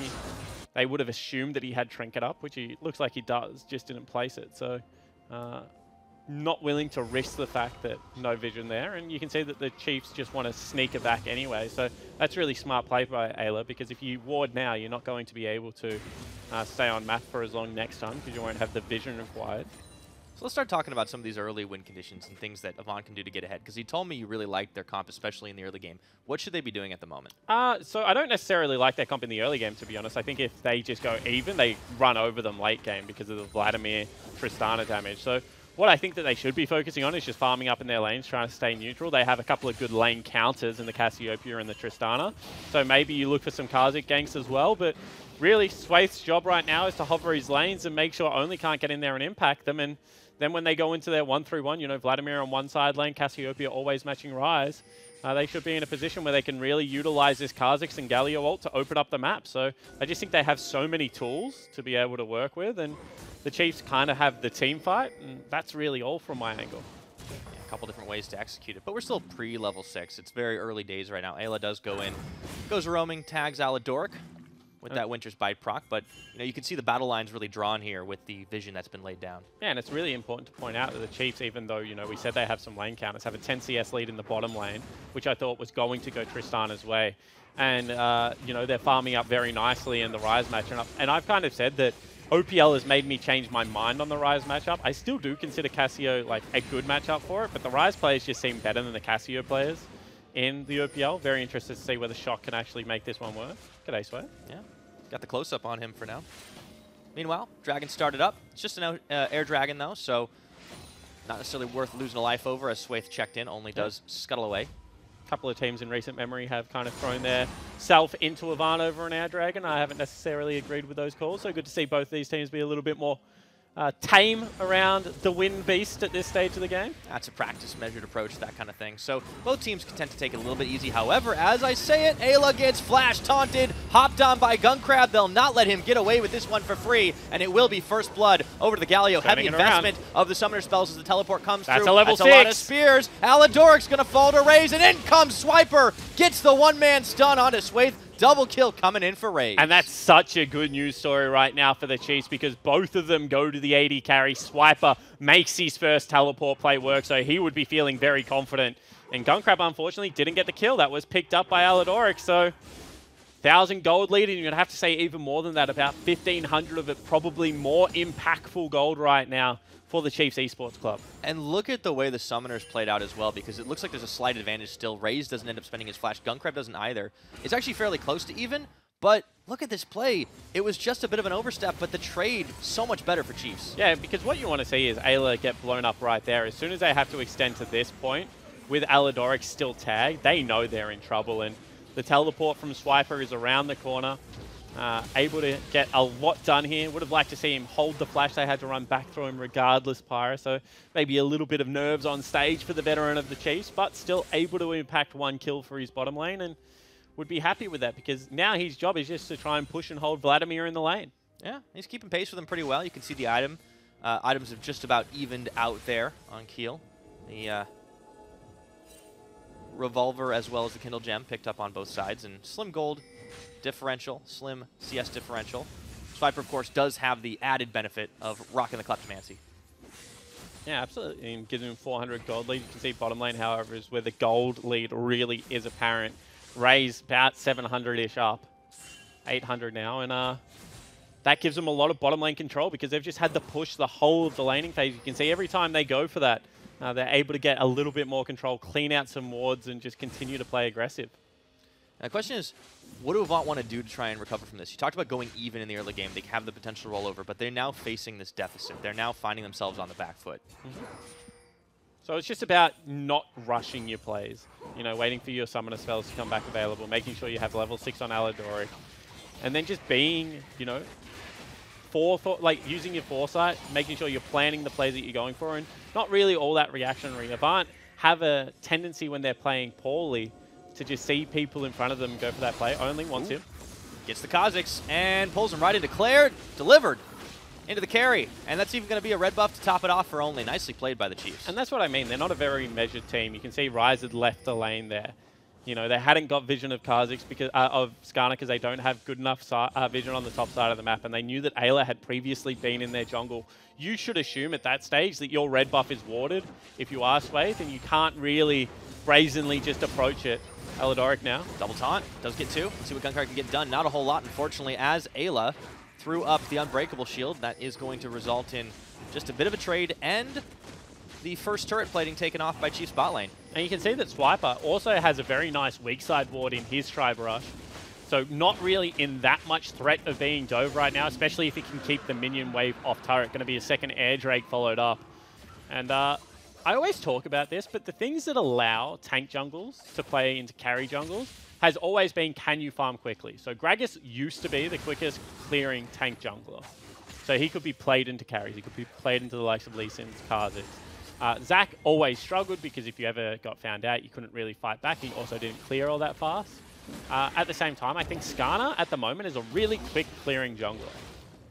They would have assumed that he had Trinket up, which he looks like he does, just didn't place it. So not willing to risk the fact that no vision there. And you can see that the Chiefs just want to sneak it back anyway. So that's really smart play by Ayla, because if you ward now, you're not going to be able to stay on map for as long next time because you won't have the vision required. So let's start talking about some of these early win conditions and things that Avant can do to get ahead, because you told me you really liked their comp, especially in the early game. What should they be doing at the moment? So I don't necessarily like their comp in the early game, to be honest. I think if they just go even, they run over them late game because of the Vladimir Tristana damage. So what I think that they should be focusing on is just farming up in their lanes, trying to stay neutral. They have a couple of good lane counters in the Cassiopeia and the Tristana. So maybe you look for some Karzik ganks as well, but really Swaith's job right now is to hover his lanes and make sure Only can't get in there and impact them. And then when they go into their 1-3-1, you know, Vladimir on one side lane, Cassiopeia always matching Ryze, they should be in a position where they can really utilize this Kha'Zix and Galio ult to open up the map. So I just think they have so many tools to be able to work with, and the Chiefs kind of have the team fight, and that's really all from my angle. Yeah, a couple different ways to execute it, but we're still pre-level 6. It's very early days right now. Ayla does go in, goes roaming, tags Aladoric with that Winter's Bite proc, but you know, you can see the battle lines really drawn here with the vision that's been laid down. Yeah, and it's really important to point out that the Chiefs, even though, you know, we said they have some lane counters, have a 10 CS lead in the bottom lane, which I thought was going to go Tristana's way. And, you know, they're farming up very nicely in the Ryze matchup. And I've kind of said that OPL has made me change my mind on the Ryze matchup. I still do consider Cassio like a good matchup for it, but the Ryze players just seem better than the Cassio players in the OPL. Very interested to see whether Shock can actually make this one work. G'day, Sweat. Yeah, got the close-up on him for now. Meanwhile, Dragon started up. It's just an air Dragon, though, so not necessarily worth losing a life over, as Swaith checked in, only does scuttle away. A couple of teams in recent memory have kind of thrown their self into Avant over an air Dragon. I haven't necessarily agreed with those calls, so good to see both these teams be a little bit more tame around the Wind Beast at this stage of the game? That's a practice measured approach, that kind of thing. So both teams can tend to take it a little bit easy. However, as I say it, Ayla gets flash taunted, hopped on by Gunkrab. They'll not let him get away with this one for free, and it will be first blood over to the Galio. Heavy investment of the summoner spells as the teleport comes through. That's a level 6. A lot of spears. Aladoric's going to fall to Raze, and in comes Swiper. Gets the one-man stun onto Swaith. Double kill coming in for Raze. And that's such a good news story right now for the Chiefs because both of them go to the AD carry. Swiper makes his first teleport play work, so he would be feeling very confident. And Gunkrab, unfortunately, didn't get the kill. That was picked up by Aladoric, so 1,000 gold lead, and you're going to have to say even more than that, about 1,500 of it, probably more impactful gold right now for the Chiefs Esports Club. And look at the way the Summoners played out as well, because it looks like there's a slight advantage still. Raze doesn't end up spending his flash. Gunkrab doesn't either. It's actually fairly close to even, but look at this play. It was just a bit of an overstep, but the trade, so much better for Chiefs. Yeah, because what you want to see is Ayla get blown up right there. As soon as they have to extend to this point, with Aladoric still tagged, they know they're in trouble, and the teleport from Swiper is around the corner. Able to get a lot done here. Would have liked to see him hold the flash. They had to run back through him regardless, Pyra. So maybe a little bit of nerves on stage for the veteran of the Chiefs, but still able to impact 1 kill for his bottom lane and would be happy with that because now his job is just to try and push and hold Vladimir in the lane. Yeah, he's keeping pace with him pretty well. You can see the items have just about evened out there on Keel. The Revolver as well as the Kindle Gem picked up on both sides, and Slim Gold differential, Slim CS differential. Swiper, of course, does have the added benefit of rocking the Kleptomancy. Yeah, absolutely. And gives him 400 gold lead. You can see bottom lane, however, is where the gold lead really is apparent. Raze about 700-ish up, 800 now, and that gives them a lot of bottom lane control because they've just had to push the whole of the laning phase. You can see every time they go for that, they're able to get a little bit more control, clean out some wards, and just continue to play aggressive. Now, the question is, what do Avant want to do to try and recover from this? You talked about going even in the early game. They have the potential rollover, but they're now facing this deficit. They're now finding themselves on the back foot. So it's just about not rushing your plays. You know, waiting for your summoner spells to come back available, making sure you have level 6 on Aladoric, and then just being, you know, using your foresight, making sure you're planning the plays that you're going for, and not really all that reactionary. Avant have a tendency when they're playing poorly to just see people in front of them go for that play. Only wants him. Gets the Kha'Zix and pulls him right into Claire. Delivered into the carry. And that's even going to be a red buff to top it off for Only. Nicely played by the Chiefs. And that's what I mean. They're not a very measured team. You can see Ryze had left the lane there. You know, they hadn't got vision of Kha'Zix because of Skarner because they don't have good enough vision on the top side of the map, and they knew that Ayla had previously been in their jungle. You should assume at that stage that your red buff is warded if you are Swaith, and you can't really brazenly just approach it. Aladoric now. Double taunt. Does get 2. Let's see what Gunkrab can get done. Not a whole lot, unfortunately, as Ayla threw up the Unbreakable Shield. That is going to result in just a bit of a trade and the first turret plating taken off by Chiefs bot lane. And you can see that Swiper also has a very nice weak side ward in his Tribe Rush. So not really in that much threat of being dove right now, especially if he can keep the minion wave off turret. Going to be a second air drake followed up. And I always talk about this, but the things that allow tank jungles to play into carry jungles has always been, can you farm quickly? So Gragas used to be the quickest clearing tank jungler. So he could be played into carries. He could be played into the likes of Lee Sin's, Kha'Zix. Zac always struggled because if you ever got found out, you couldn't really fight back. He also didn't clear all that fast. At the same time, I think Skarner at the moment is a really quick clearing jungler.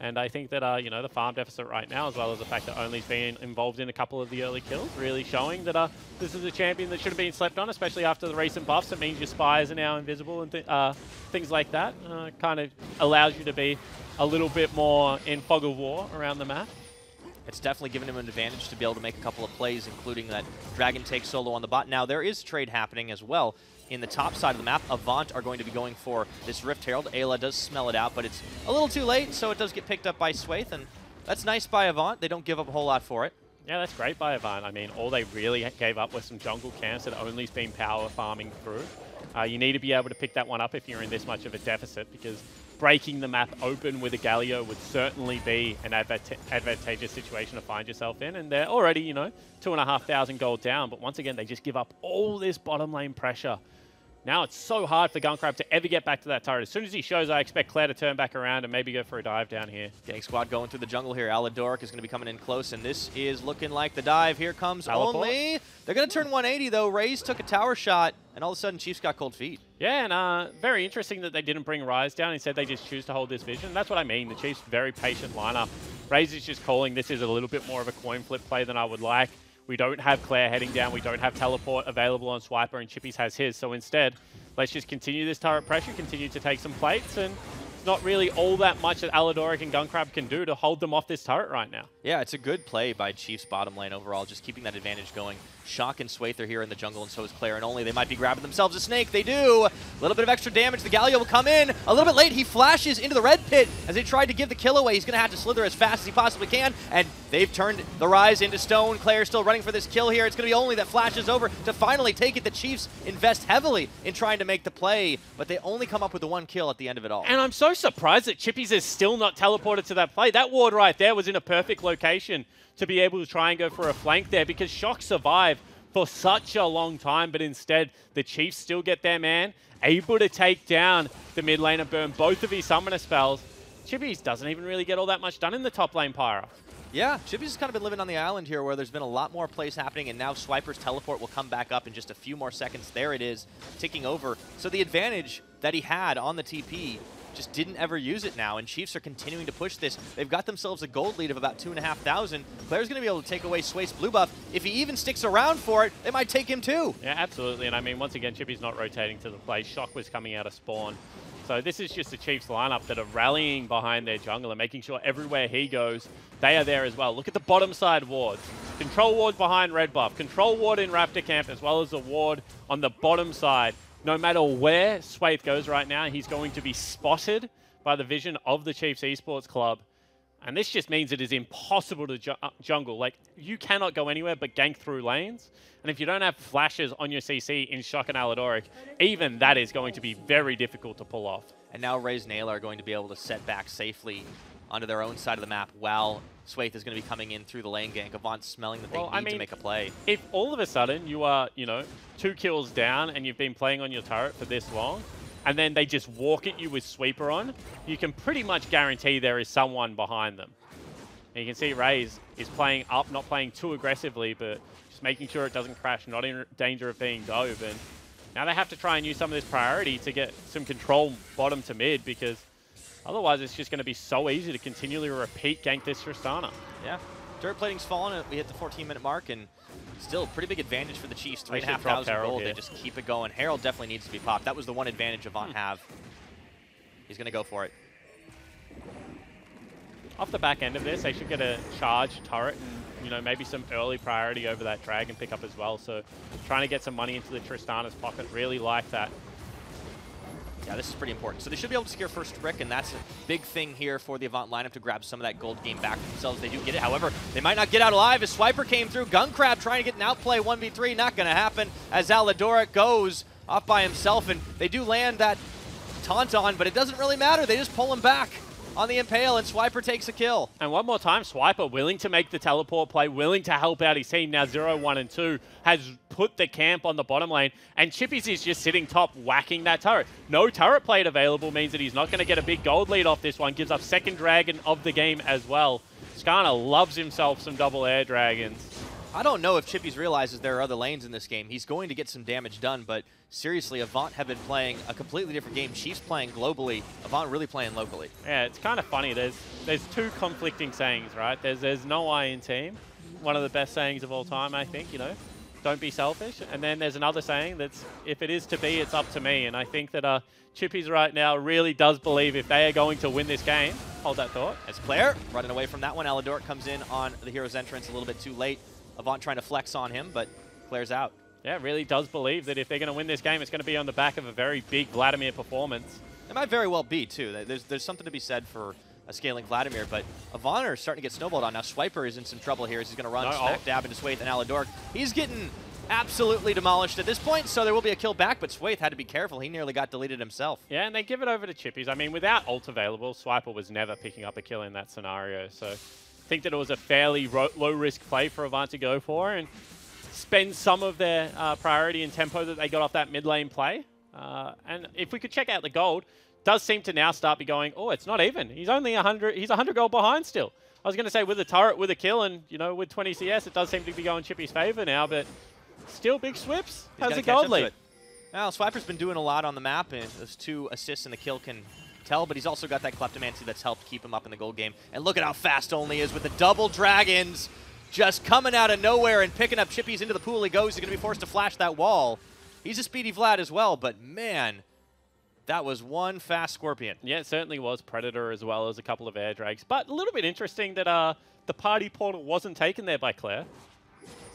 And I think that, you know, the farm deficit right now, as well as the fact that Only's been involved in a couple of the early kills, really showing that this is a champion that should have been slept on, especially after the recent buffs. It means your spies are now invisible and things like that. Kind of allows you to be a little bit more in fog of war around the map. It's definitely given him an advantage to be able to make a couple of plays, including that Dragon take solo on the bot. Now, there is trade happening as well. In the top side of the map, Avant are going to be going for this Rift Herald. Ayla does smell it out, but it's a little too late, so it does get picked up by Swaith, and that's nice by Avant. They don't give up a whole lot for it. Yeah, that's great by Avant. I mean, all they really gave up was some jungle camps that Only's been power farming through. You need to be able to pick that one up if you're in this much of a deficit, because breaking the map open with a Galio would certainly be an advantageous situation to find yourself in. And they're already, you know, 2,500 gold down. But once again, they just give up all this bottom lane pressure. Now it's so hard for Gunkrab to ever get back to that turret. As soon as he shows, I expect Claire to turn back around and maybe go for a dive down here. Gang squad going through the jungle here. Aladoric is going to be coming in close, and this is looking like the dive. Here comes only. They're going to turn 180, though. Raze took a tower shot, and all of a sudden, Chiefs got cold feet. Yeah, and very interesting that they didn't bring Ryze down. Instead, they just choose to hold this vision. That's what I mean. The Chiefs, very patient lineup. Raze is just calling this is a little bit more of a coin flip play than I would like. We don't have Claire heading down. We don't have teleport available on Swiper, and Chippies has his. So instead, let's just continue this turret pressure, continue to take some plates, and it's not really all that much that Aladoric and Gunkrab can do to hold them off this turret right now. Yeah, it's a good play by Chiefs bottom lane overall, just keeping that advantage going. Shock and Swathe are here in the jungle, and so is Claire, and only they might be grabbing themselves a snake. They do. A little bit of extra damage. The Galio will come in a little bit late. He flashes into the red pit as they tried to give the kill away. He's going to have to slither as fast as he possibly can, and they've turned the Ryze into stone. Claire still running for this kill here. It's going to be only that flashes over to finally take it. The Chiefs invest heavily in trying to make the play, but they only come up with the one kill at the end of it all. And I'm so surprised that Chippies is still not teleported to that play. That ward right there was in a perfect location to be able to try and go for a flank there, because Shock survived for such a long time, but instead the Chiefs still get their man, able to take down the mid lane and burn both of his summoner spells. Chippies doesn't even really get all that much done in the top lane Pyro. Yeah, Chippies has kind of been living on the island here where there's been a lot more plays happening, and now Swiper's teleport will come back up in just a few more seconds. There it is, ticking over. So the advantage that he had on the TP just didn't ever use it now, and Chiefs are continuing to push this. They've got themselves a gold lead of about 2,500. Claire's going to be able to take away Swaith's blue buff. If he even sticks around for it, they might take him too. Yeah, absolutely. And I mean, once again, Chippy's not rotating to the play. Shock was coming out of spawn. So this is just the Chiefs lineup that are rallying behind their jungler, making sure everywhere he goes, they are there as well. Look at the bottom side wards. Control ward behind red buff, control ward in Raptor camp, as well as the ward on the bottom side. No matter where Swaith goes right now, he's going to be spotted by the vision of the Chiefs Esports Club. And this just means it is impossible to jungle. Like, you cannot go anywhere but gank through lanes. And if you don't have flashes on your CC in Shock and Aladoric, even that is going to be very difficult to pull off. And now Raze and Ayla are going to be able to set back safely onto their own side of the map while Swaith is going to be coming in through the lane gank. Avant smelling that they need to make a play. If all of a sudden you are, 2 kills down and you've been playing on your turret for this long, and then they just walk at you with Sweeper on, you can pretty much guarantee there is someone behind them. And you can see Raze is playing up, not playing too aggressively, but just making sure it doesn't crash, not in danger of being dove. And now they have to try and use some of this priority to get some control bottom to mid, because otherwise it's just going to be so easy to continually repeat gank this Tristana. Yeah. Turret plating's fallen. We hit the 14-minute mark, and still a pretty big advantage for the Chiefs. 3,500 gold. They just keep it going. Herald definitely needs to be popped. That was the one advantage Avant have. He's going to go for it. Off the back end of this, they should get a charge turret and, maybe some early priority over that dragon pickup as well. So trying to get some money into the Tristana's pocket, really like that. Yeah, this is pretty important. So they should be able to secure first brick, and that's a big thing here for the Avant lineup to grab some of that gold game back for themselves. They do get it. However, they might not get out alive as Swiper came through. Gunkrab trying to get an outplay 1v3. Not going to happen as Aladoric goes off by himself, and they do land that taunt on, but it doesn't really matter. They just pull him back on the Impale, and Swiper takes a kill. And one more time, Swiper willing to make the teleport play, willing to help out his team. Now 0, 1, and 2 has put the camp on the bottom lane, and Chippies is just sitting top whacking that turret. No turret plate available means that he's not going to get a big gold lead off this one. Gives up second dragon of the game as well. Skarner loves himself some double air dragons. I don't know if Chippies realizes there are other lanes in this game. He's going to get some damage done, but seriously, Avant have been playing a completely different game. Chiefs playing globally, Avant really playing locally. Yeah, it's kind of funny. There's two conflicting sayings, right? There's no I in team. One of the best sayings of all time, I think, Don't be selfish. And then there's another saying that's, if it is to be, it's up to me. And I think that Chippies right now really does believe if they are going to win this game. Hold that thought. As Claire running away from that one. Aladoric comes in on the hero's entrance a little bit too late. Avant trying to flex on him, but Claire's out. Yeah, really does believe that if they're going to win this game, it's going to be on the back of a very big Vladimir performance. It might very well be, too. There's something to be said for a scaling Vladimir, but Avant are starting to get snowballed on. Now Swiper is in some trouble here as he's going to run smack dab into Swaith and Aladoric. He's getting absolutely demolished at this point, so there will be a kill back, but Swaith had to be careful. He nearly got deleted himself. Yeah, and they give it over to Chippies. I mean, without ult available, Swiper was never picking up a kill in that scenario, so I think that it was a fairly low-risk play for Avant to go for and spend some of their priority and tempo that they got off that mid lane play And if we could check out the gold, does seem to now start be going, oh, it's not even. He's only 100. He's 100 gold behind still. I was going to say with a turret, with a kill, and with 20 CS, it does seem to be going Chippy's favor now, but still Big Swips has a gold lead. Now, Swiper's been doing a lot on the map, and those 2 assists in the kill can tell, but he's also got that Kleptomancy that's helped keep him up in the gold game. And look at how fast Only is with the double dragons just coming out of nowhere and picking up Chippies into the pool he goes. He's going to be forced to flash that wall. He's a speedy Vlad as well, but man, that was one fast Scorpion. Yeah, it certainly was. Predator as well as a couple of air drags. But a little bit interesting that the party portal wasn't taken there by Claire.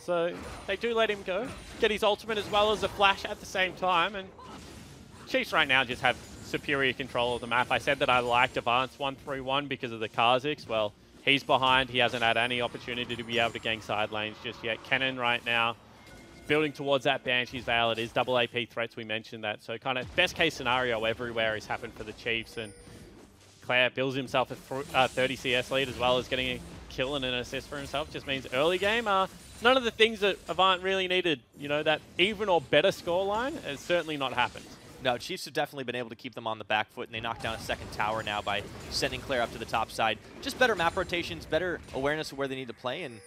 So they do let him go. Get his ultimate as well as a flash at the same time. And Chiefs right now just have superior control of the map. I said that I liked Avant's 1-3-1 because of the Kha'Zix. Well, he's behind. He hasn't had any opportunity to be able to gank side lanes just yet. Kennen right now building towards that Banshee's Veil. It is double AP threats. We mentioned that. So kind of best case scenario everywhere has happened for the Chiefs. And Claire builds himself a 30 CS lead as well as getting a kill and an assist for himself. Just means early game. None of the things that Avant really needed, that even or better scoreline has certainly not happened. No, Chiefs have definitely been able to keep them on the back foot, and they knocked down a second tower now by sending Claire up to the top side. Just better map rotations, better awareness of where they need to play, and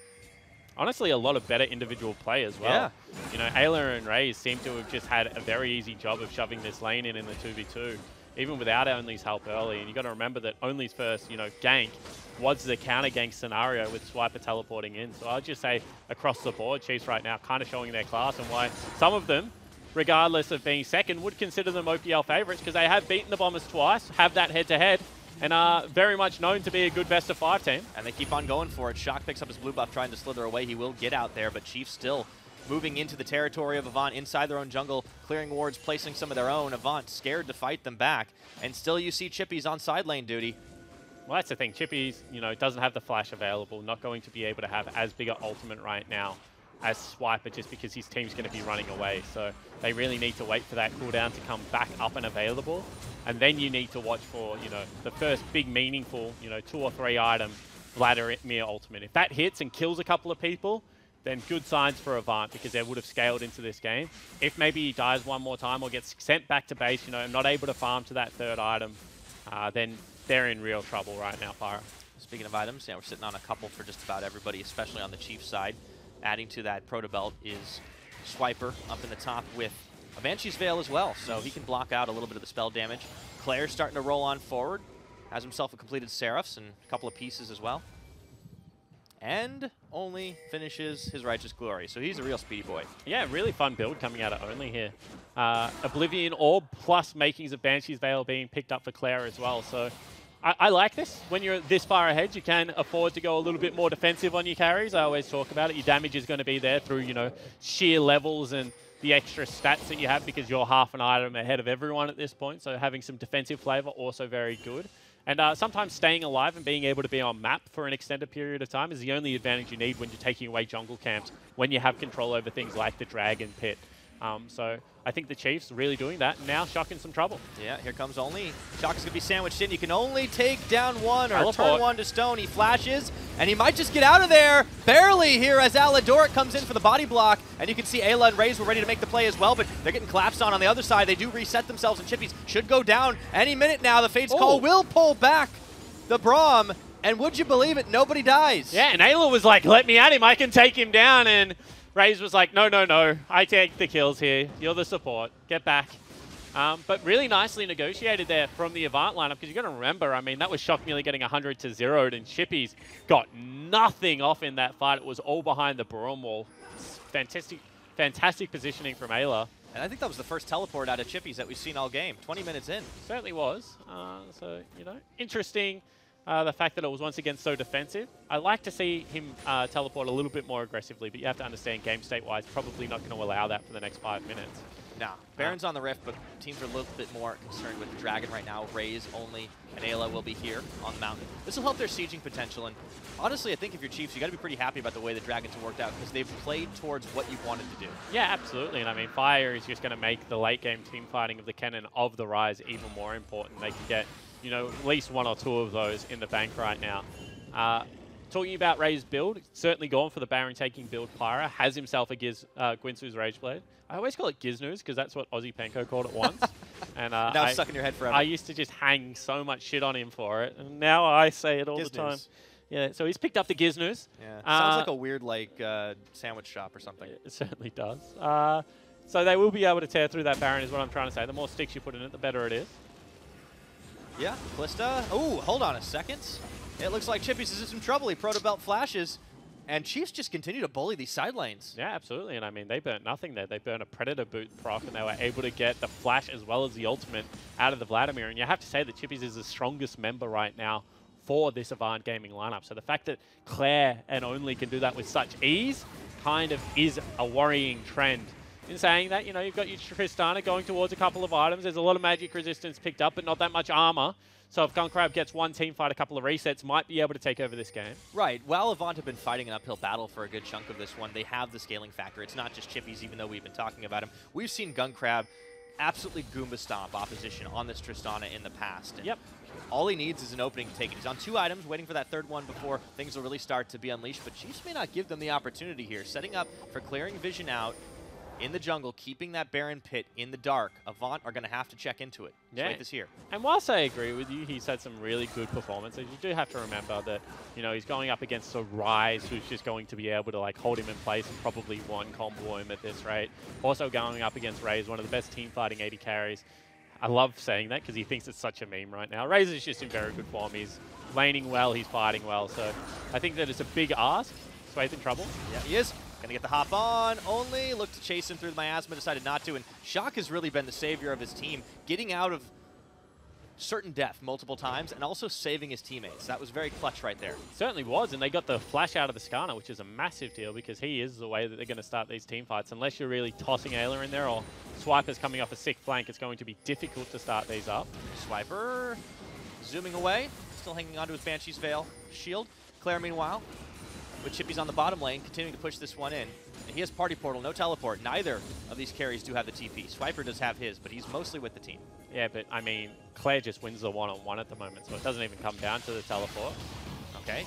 honestly, a lot of better individual play as well. Yeah. Ayla and Raze seem to have just had a very easy job of shoving this lane in the 2v2, even without Only's help early. And you got to remember that Only's first, gank was the counter gank scenario with Swiper teleporting in. So I'll just say across the board, Chiefs right now kind of showing their class and why some of them, regardless of being second, would consider them OPL favorites because they have beaten the Bombers twice, have that head-to-head, and are very much known to be a good best-of-5 team. And they keep on going for it. Shock picks up his blue buff, trying to slither away. He will get out there, but Chiefs still moving into the territory of Avant inside their own jungle, clearing wards, placing some of their own. Avant scared to fight them back, and still you see Chippies on side lane duty. Well, that's the thing. Chippies, doesn't have the flash available, not going to be able to have as big an ultimate right now as Swiper just because his team's going to be running away. So they really need to wait for that cooldown to come back up and available. And then you need to watch for, the first big meaningful, 2 or 3 item Vladimir ultimate. If that hits and kills a couple of people, then good signs for Avant because they would have scaled into this game. If maybe he dies one more time or gets sent back to base, not able to farm to that 3rd item, then they're in real trouble right now, Pyro. Speaking of items, we're sitting on a couple for just about everybody, especially on the Chiefs side. Adding to that proto belt is Swiper up in the top with a Banshee's Veil as well, so he can block out a little bit of the spell damage. Claire's starting to roll on forward, has himself a completed Seraphs and a couple of pieces as well. And Only finishes his Righteous Glory, so he's a real speedy boy. Yeah, really fun build coming out of Only here. Oblivion Orb plus makings of Banshee's Veil being picked up for Claire as well, so I like this. When you're this far ahead, you can afford to go a little bit more defensive on your carries. I always talk about it. Your damage is going to be there through, sheer levels and the extra stats that you have because you're half an item ahead of everyone at this point. So having some defensive flavor also very good. And sometimes staying alive and being able to be on map for an extended period of time is the only advantage you need when you're taking away jungle camps, when you have control over things like the Dragon Pit. So I think the Chiefs really doing that. Now Shock in some trouble. Yeah, here comes Only. Shock is going to be sandwiched in. You can only take down one or Teleport. Turn one to stone. He flashes, and he might just get out of there. Barely here as Aladoric comes in for the body block. And you can see Ayla and Raze were ready to make the play as well, but they're getting collapsed on the other side. They do reset themselves, and Chippies should go down any minute now. The Fate's Call will pull back the Braum, and would you believe it, nobody dies. Yeah, and Ayla was like, let me at him. I can take him down, and Raze was like, no, I take the kills here. You're the support. Get back. But really nicely negotiated there from the Avant lineup because you've got to remember, that was Shock nearly getting 100 to 0'd and Chippies got nothing off in that fight. It was all behind the Braum wall. Fantastic positioning from Ayla. And I think that was the first teleport out of Chippies that we've seen all game. 20 minutes in. Certainly was. So, interesting. The fact that it was once again so defensive. I like to see him teleport a little bit more aggressively, but you have to understand game state-wise, probably not going to allow that for the next 5 minutes. Nah, Baron's on the rift, but teams are a little bit more concerned with the Dragon right now. Raze, Only, and Ayla will be here on the mountain. This will help their sieging potential, and honestly, I think if you're Chiefs, you got to be pretty happy about the way the Dragons have worked out because they've played towards what you wanted to do. Yeah, absolutely, and Fire is just going to make the late-game team fighting of the Kennen of the Rise even more important. They can get at least 1 or 2 of those in the bank right now. talking about Ray's build, certainly gone for the Baron taking build Pyra, has himself a Gwinsu's Rageblade. I always call it Giznus because that's what Aussie Penko called it once. And now it's stuck in your head forever. I used to just hang so much shit on him for it, and now I say it all the time. Yeah, so he's picked up the Giznus. Yeah, sounds like a weird sandwich shop or something. It certainly does. So they will be able to tear through that Baron is what I'm trying to say. The more sticks you put in it, the better it is. Yeah, Kalista. Oh, hold on a second. It looks like Chippy's is in some trouble. He proto belt flashes, and Chiefs just continue to bully these side lanes. Yeah, absolutely. And I mean, they burnt nothing there. They burnt a Predator boot proc, and they were able to get the flash as well as the ultimate out of the Vladimir. And you have to say that Chippies is the strongest member right now for this Avant gaming lineup. So the fact that Claire and Only can do that with such ease kind of is a worrying trend. In saying that, you know, you've got your Tristana going towards a couple of items. There's a lot of magic resistance picked up, but not that much armor. So if Gunkrab gets one team fight, a couple of resets, might be able to take over this game. Right. While Avant have been fighting an uphill battle for a good chunk of this one, they have the scaling factor. It's not just Chippies, even though we've been talking about him. We've seen Gunkrab absolutely Goomba stomp opposition on this Tristana in the past. And all he needs is an opening to take it. He's on 2 items, waiting for that 3rd one before things will really start to be unleashed. But Chiefs may not give them the opportunity here. Setting up for clearing vision out in the jungle, keeping that Baron pit in the dark. Avant are going to have to check into it. Swayth is here. And whilst I agree with you, he's had some really good performances. You do have to remember that, you know, he's going up against a Ryze who's just going to be able to like hold him in place and probably one combo him at this rate. Also going up against Raze, one of the best team fighting AD carries. I love saying that because he thinks it's such a meme right now. Raze is just in very good form. He's laning well, he's fighting well. So I think that it's a big ask. Swayth in trouble. Yeah, he is. Gonna get the hop on, Only looked to chase him through the miasma, decided not to, and Shock has really been the savior of his team, getting out of certain death multiple times and also saving his teammates. That was very clutch right there. Certainly was, and they got the flash out of the Skarner, which is a massive deal because he is the way that they're going to start these team fights. Unless you're really tossing Ayla in there or Swiper's coming off a sick flank, it's going to be difficult to start these up. Swiper zooming away, still hanging onto his Banshee's Veil shield. Claire, meanwhile, with Chippy's on the bottom lane, continuing to push this one in. And he has Party Portal, no teleport. Neither of these carries do have the TP. Swiper does have his, but he's mostly with the team. Yeah, but I mean, Claire just wins the one-on-one at the moment, so it doesn't even come down to the teleport. Okay.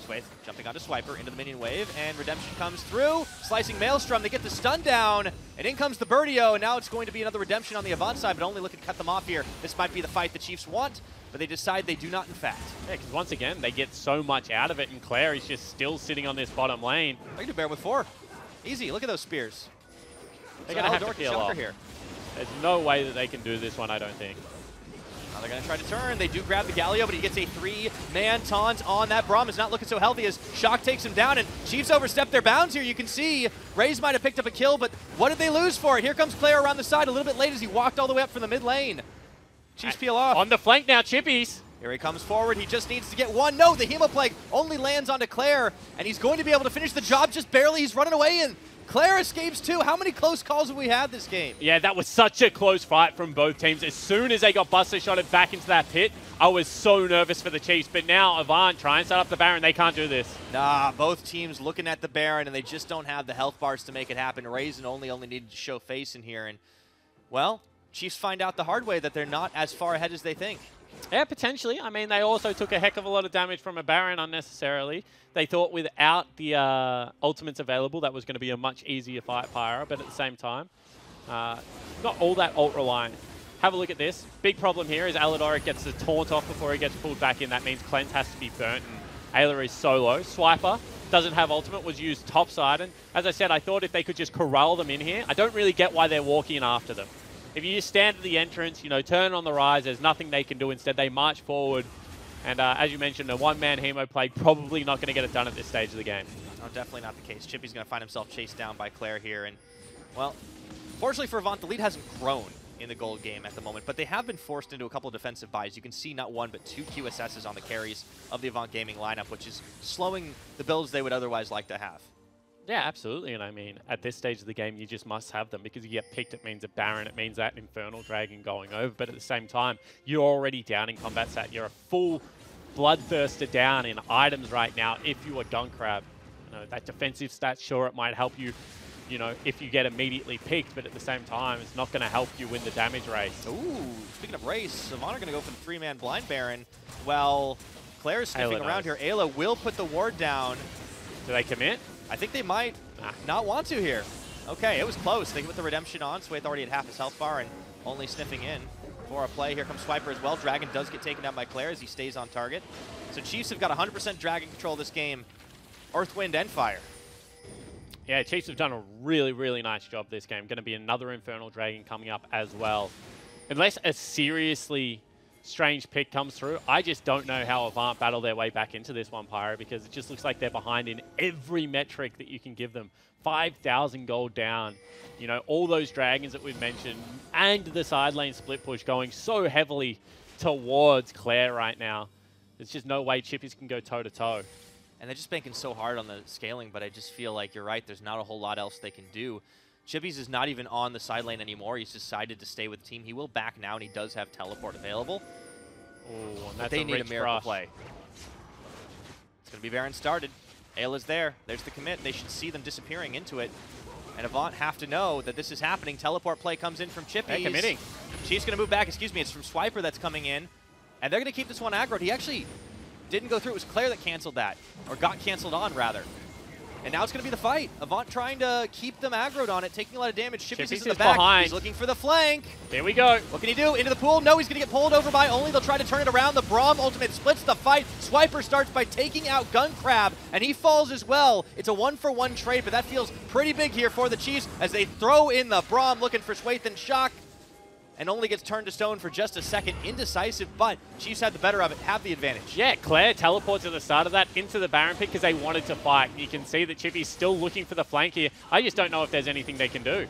Swayth jumping onto Swiper into the minion wave, and Redemption comes through. Slicing Maelstrom, they get the stun down, and in comes the Birdio, and now it's going to be another Redemption on the Avant side, but Only looking to cut them off here. This might be the fight the Chiefs want, but they decide they do not, in fact. Yeah, because once again, they get so much out of it, and Claire is just still sitting on this bottom lane. They can do bear with 4. Easy, look at those spears. They're going to have to peel off. Here. There's no way that they can do this one, I don't think. Now they're going to try to turn. They do grab the Galio, but he gets a 3-man taunt on that. Braum is not looking so healthy as Shock takes him down, and Chiefs overstep their bounds here. You can see Raze might have picked up a kill, but what did they lose for it? Here comes Claire around the side a little bit late as he walked all the way up from the mid lane. Chiefs peel off. On the flank now, Chippies. Here he comes forward. He just needs to get one. No, the Hemoplague only lands onto Claire, and he's going to be able to finish the job just barely. He's running away, and Claire escapes too. How many close calls have we had this game? Yeah, that was such a close fight from both teams. As soon as they got Buster shotted back into that pit, I was so nervous for the Chiefs. But now Avant try and set up the Baron. They can't do this. Nah, both teams looking at the Baron, and they just don't have the health bars to make it happen. Raze and only needed to show face in here. And, well, Chiefs find out the hard way that they're not as far ahead as they think. Yeah, potentially. I mean, they also took a heck of a lot of damage from a Baron unnecessarily. They thought without the ultimates available, that was going to be a much easier fight, Pyra, but at the same time, not all that ult-reliant. Have a look at this. Big problem here is Aladoric gets the taunt off before he gets pulled back in. That means Cleanse has to be burnt, and Ayla is solo. Swiper doesn't have ultimate, was used topside, and as I said, I thought if they could just corral them in here, I don't really get why they're walking after them. If you just stand at the entrance, you know, turn on the rise, there's nothing they can do. Instead, they march forward. And as you mentioned, a one-man Hemoplague probably not going to get it done at this stage of the game. No, definitely not the case. Chippy's going to find himself chased down by Claire here. And, well, fortunately for Avant, the lead hasn't grown in the gold game at the moment, but they have been forced into a couple of defensive buys. You can see not one, but 2 QSSs on the carries of the Avant Gaming lineup, which is slowing the builds they would otherwise like to have. Yeah, absolutely. And I mean, at this stage of the game, you just must have them because you get picked. It means a Baron. It means that Infernal Dragon going over. But at the same time, you're already down in combat stat. You're a full Bloodthirster down in items right now if you are Gunkrab. You know, that defensive stat, sure, it might help you, you know, if you get immediately picked. But at the same time, it's not going to help you win the damage race. Ooh, speaking of race, Avant are going to go for the 3-man Blind Baron. Well, Claire's sniffing around here. Ayla will put the ward down. Do they commit? I think they might not want to here. Okay, it was close. They put the redemption on. Swayth already at half his health bar and only sniffing in for a play. Here comes Swiper as well. Dragon does get taken down by Claire as he stays on target. So Chiefs have got 100% Dragon control this game. Earth, Wind, and Fire. Yeah, Chiefs have done a really, really nice job this game. Going to be another Infernal Dragon coming up as well. Unless a seriously strange pick comes through, I just don't know how Avant battle their way back into this one, Pyro, because it just looks like they're behind in every metric that you can give them. 5,000 gold down, you know, all those dragons that we've mentioned, and the side lane split push going so heavily towards Claire right now. There's just no way Chippies can go toe-to-toe. And they're just banking so hard on the scaling, but I just feel like you're right, there's not a whole lot else they can do. Chippies is not even on the side lane anymore. He's decided to stay with the team. He will back now, and he does have teleport available. Oh, and but they need a miracle play. It's going to be Baron started. Ayla's there. There's the commit. They should see them disappearing into it. And Avant have to know that this is happening. Teleport play comes in from Chippies. They're committing. Chief's going to move back. Excuse me, it's from Swiper that's coming in. And they're going to keep this one aggroed. He actually didn't go through. It was Claire that canceled that, or got canceled on, rather. And now it's going to be the fight. Avant trying to keep them aggroed on it, taking a lot of damage. Chippies is in the back. Behind. He's looking for the flank. There we go. What can he do? Into the pool? No, he's going to get pulled over by Only. They'll try to turn it around. The Braum ultimate splits the fight. Swiper starts by taking out Gun Crab, and he falls as well. It's a 1-for-1 trade, but that feels pretty big here for the Chiefs as they throw in the Braum, looking for Swayth and Shock. And Only gets turned to stone for just a second. Indecisive, but Chiefs had the better of it, have the advantage. Yeah, Claire teleports at the start of that into the Baron pick because they wanted to fight. You can see that Chippy's still looking for the flank here. I just don't know if there's anything they can do.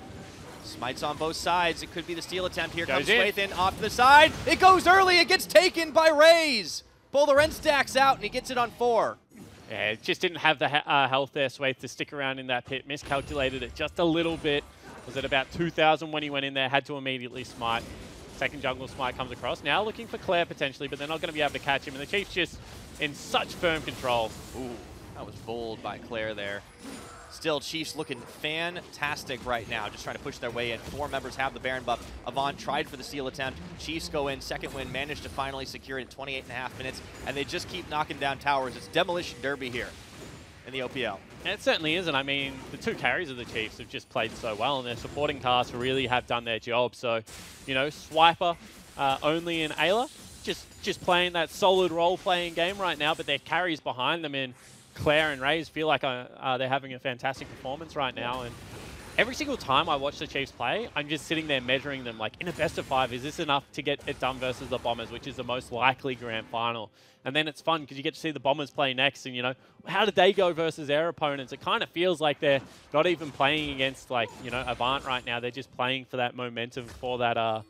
Smites on both sides. It could be the steal attempt. Here comes Swayth in off to the side. It goes early. It gets taken by Raze. Pull the Rend stacks out, and he gets it on 4. Yeah, it just didn't have the health there, Swayth, to stick around in that pit. Miscalculated it just a little bit. Was at about 2,000 when he went in there, had to immediately smite. Second jungle smite comes across. Now looking for Claire potentially, but they're not going to be able to catch him. And the Chiefs just in such firm control. Ooh, that was bold by Claire there. Still, Chiefs looking fantastic right now, just trying to push their way in. 4 members have the Baron buff. Avant tried for the steal attempt. Chiefs go in, second win, managed to finally secure it in 28.5 minutes, and they just keep knocking down towers. It's Demolition Derby here in the OPL. And it certainly is, and I mean, the 2 carries of the Chiefs have just played so well, and their supporting cast really have done their job. So, you know, Swiper, Only, and Ayla, just playing that solid role-playing game right now, but their carries behind them in Claire and Raze feel like they're having a fantastic performance right now. And every single time I watch the Chiefs play, I'm just sitting there measuring them, like, in a best of 5, is this enough to get it done versus the Bombers, which is the most likely grand final? And then it's fun because you get to see the Bombers play next, and, you know, how did they go versus their opponents? It kind of feels like they're not even playing against, like, you know, Avant right now. They're just playing for that momentum, for that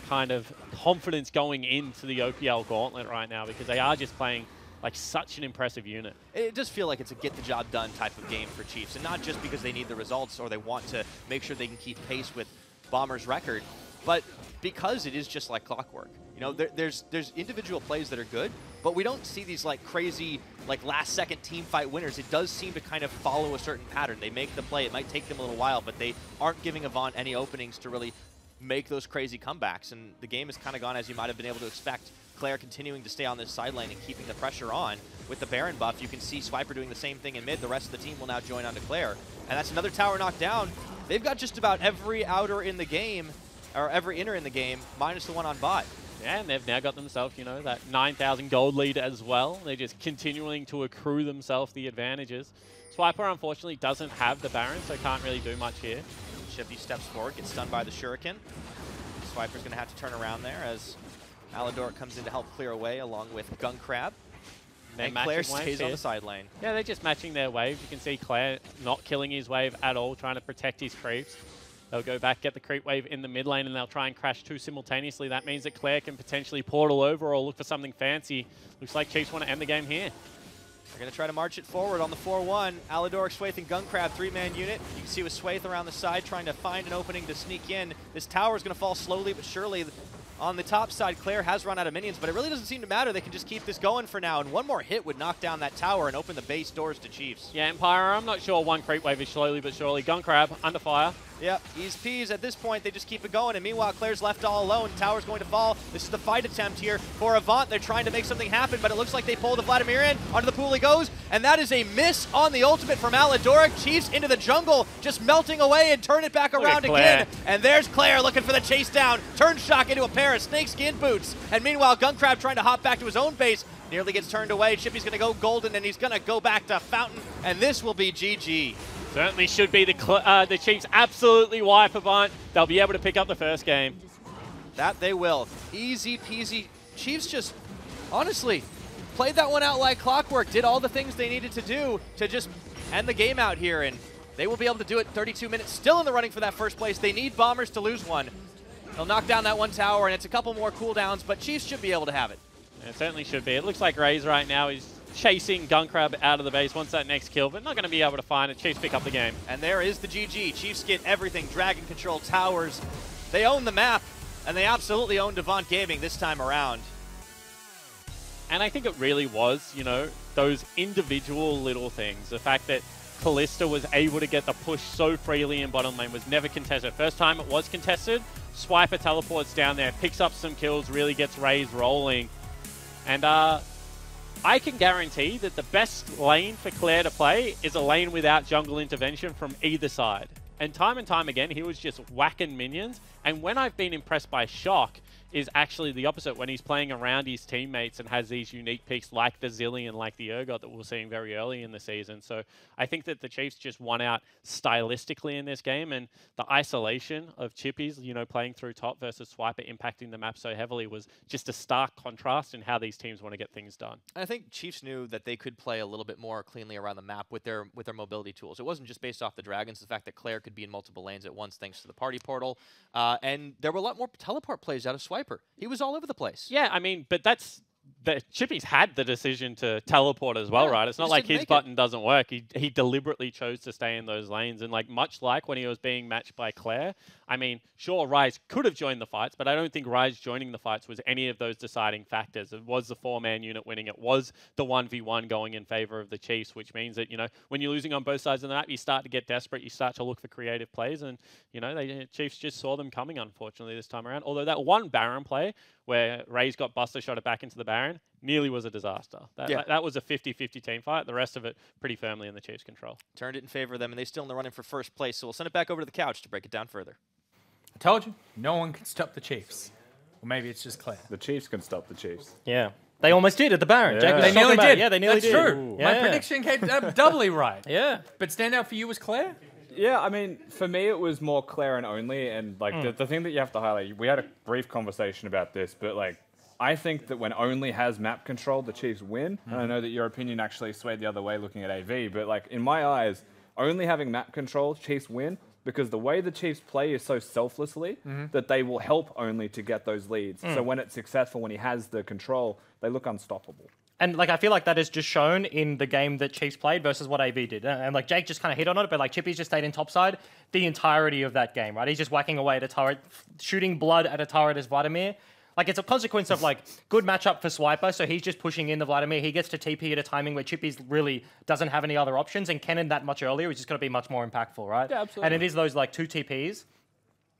kind of confidence going into the OPL gauntlet right now, because they are just playing like such an impressive unit. It does feel like it's a get-the-job-done type of game for Chiefs, and not just because they need the results or they want to make sure they can keep pace with Bomber's record, but because it is just like clockwork. You know, there's individual plays that are good, but we don't see these like crazy, like last-second team fight winners. It does seem to kind of follow a certain pattern. They make the play. It might take them a little while, but they aren't giving Avant any openings to really make those crazy comebacks, and the game has kind of gone as you might have been able to expect. Claire continuing to stay on this side lane and keeping the pressure on. With the Baron buff, you can see Swiper doing the same thing in mid. The rest of the team will now join onto Claire. And that's another tower knocked down. They've got just about every outer in the game, or every inner in the game, minus the one on bot. Yeah, and they've now got themselves, you know, that 9,000 gold lead as well. They're just continuing to accrue themselves the advantages. Swiper, unfortunately, doesn't have the Baron, so can't really do much here. Shifty steps forward, gets stunned by the Shuriken. Swiper's going to have to turn around there as Alador comes in to help clear away along with Gun Crab. And Claire stays on the side lane. Yeah, they're just matching their waves. You can see Claire not killing his wave at all, trying to protect his creeps. They'll go back, get the creep wave in the mid lane, and they'll try and crash 2 simultaneously. That means that Claire can potentially portal over or look for something fancy. Looks like Chiefs want to end the game here. They're going to try to march it forward on the 4-1. Alador, Swayth, and Gun Crab, 3-man unit. You can see with Swayth around the side trying to find an opening to sneak in. This tower is going to fall slowly but surely. On the top side, Claire has run out of minions, but it really doesn't seem to matter. They can just keep this going for now, and one more hit would knock down that tower and open the base doors to Chiefs. Yeah, Empire, I'm not sure one creep wave is slowly but surely. Gun Crab, under fire. Yep, ease peas. At this point, they just keep it going, and meanwhile, Claire's left all alone. Tower's going to fall. This is the fight attempt here for Avant. They're trying to make something happen, but it looks like they pull the Vladimirian. Onto the pool he goes, and that is a miss on the ultimate from Aladoric. Chiefs into the jungle, just melting away and turn it back around again. And there's Claire looking for the chase down. Turn shock into a pair of snakeskin boots. And meanwhile, Guncrab trying to hop back to his own base. Nearly gets turned away. Chippy's going to go golden, and he's going to go back to Fountain, and this will be GG. Certainly should be the Chiefs absolutely wipe Avant. They'll be able to pick up the first game. That they will. Easy peasy. Chiefs just, honestly, played that one out like clockwork, did all the things they needed to do to just end the game out here, and they will be able to do it 32 minutes, still in the running for that first place. They need Bombers to lose one. They'll knock down that one tower, and it's a couple more cooldowns, but Chiefs should be able to have it. It certainly should be. It looks like Raze right now is chasing Guncrab out of the base, wants that next kill, but not going to be able to find it. Chiefs pick up the game. And there is the GG. Chiefs get everything. Dragon control, towers. They own the map, and they absolutely own Avant Gaming this time around. And I think it really was, you know, those individual little things. The fact that Kalista was able to get the push so freely in bottom lane, was never contested. First time it was contested, Swiper teleports down there, picks up some kills, really gets Raze rolling. And I can guarantee that the best lane for Claire to play is a lane without jungle intervention from either side. And time again, he was just whacking minions. And when I've been impressed by Shock is actually the opposite, when he's playing around his teammates and has these unique picks like the Zillion, like the Urgot that we're seeing very early in the season. So I think that the Chiefs just won out stylistically in this game, and the isolation of Chippies, you know, playing through top versus Swiper impacting the map so heavily was just a stark contrast in how these teams want to get things done. I think Chiefs knew that they could play a little bit more cleanly around the map with their mobility tools. It wasn't just based off the Dragons, the fact that Claire could be in multiple lanes at once thanks to the party portal, and there were a lot more teleport plays out of Swiper. He was all over the place. Yeah, I mean, but that's... The Chippies had the decision to teleport as well, right? It's not like his button doesn't work. He deliberately chose to stay in those lanes. And like much like when he was being matched by Claire, I mean, sure, Ryze could have joined the fights, but I don't think Ryze joining the fights was any of those deciding factors. It was the 4-man unit winning. It was the 1v1 going in favor of the Chiefs, which means that, you know, when you're losing on both sides of the map, you start to get desperate. You start to look for creative plays. And, you know, the Chiefs just saw them coming, unfortunately, this time around. Although that one Baron play where Raze got Buster shot it back into the Baron nearly was a disaster. That was a 50-50 team fight. The rest of it pretty firmly in the Chiefs' control. Turned it in favor of them, and they still in the running for first place. So we'll send it back over to the couch to break it down further. I told you, no one can stop the Chiefs. Or maybe it's just Claire. The Chiefs can stop the Chiefs. Yeah. They almost did at the Baron. Yeah. They nearly did. Yeah, they nearly did. That's true. My prediction came doubly right. Yeah. But standout for you was Claire? Yeah, I mean, for me, it was more Claire and only. And, like, the thing that you have to highlight, we had a brief conversation about this, but, like, I think that when only has map control, the Chiefs win. And I know that your opinion actually swayed the other way looking at AV, but, like, in my eyes, only having map control, Chiefs win, because the way the Chiefs play is so selflessly that they will help only to get those leads. So when it's successful, when he has the control, they look unstoppable. And like I feel like that is just shown in the game that Chiefs played versus what AV did. And like Jake just kind of hit on it, but like Chippy's just stayed in topside the entirety of that game, right? He's just whacking away at a turret, shooting blood at a turret as Vladimir. Like it's a consequence of like good matchup for Swiper, so he's just pushing in the Vladimir. He gets to TP at a timing where Chippy's really doesn't have any other options, and Kennen that much earlier is just going to be much more impactful, right? Yeah, absolutely. And it is those like 2 TPs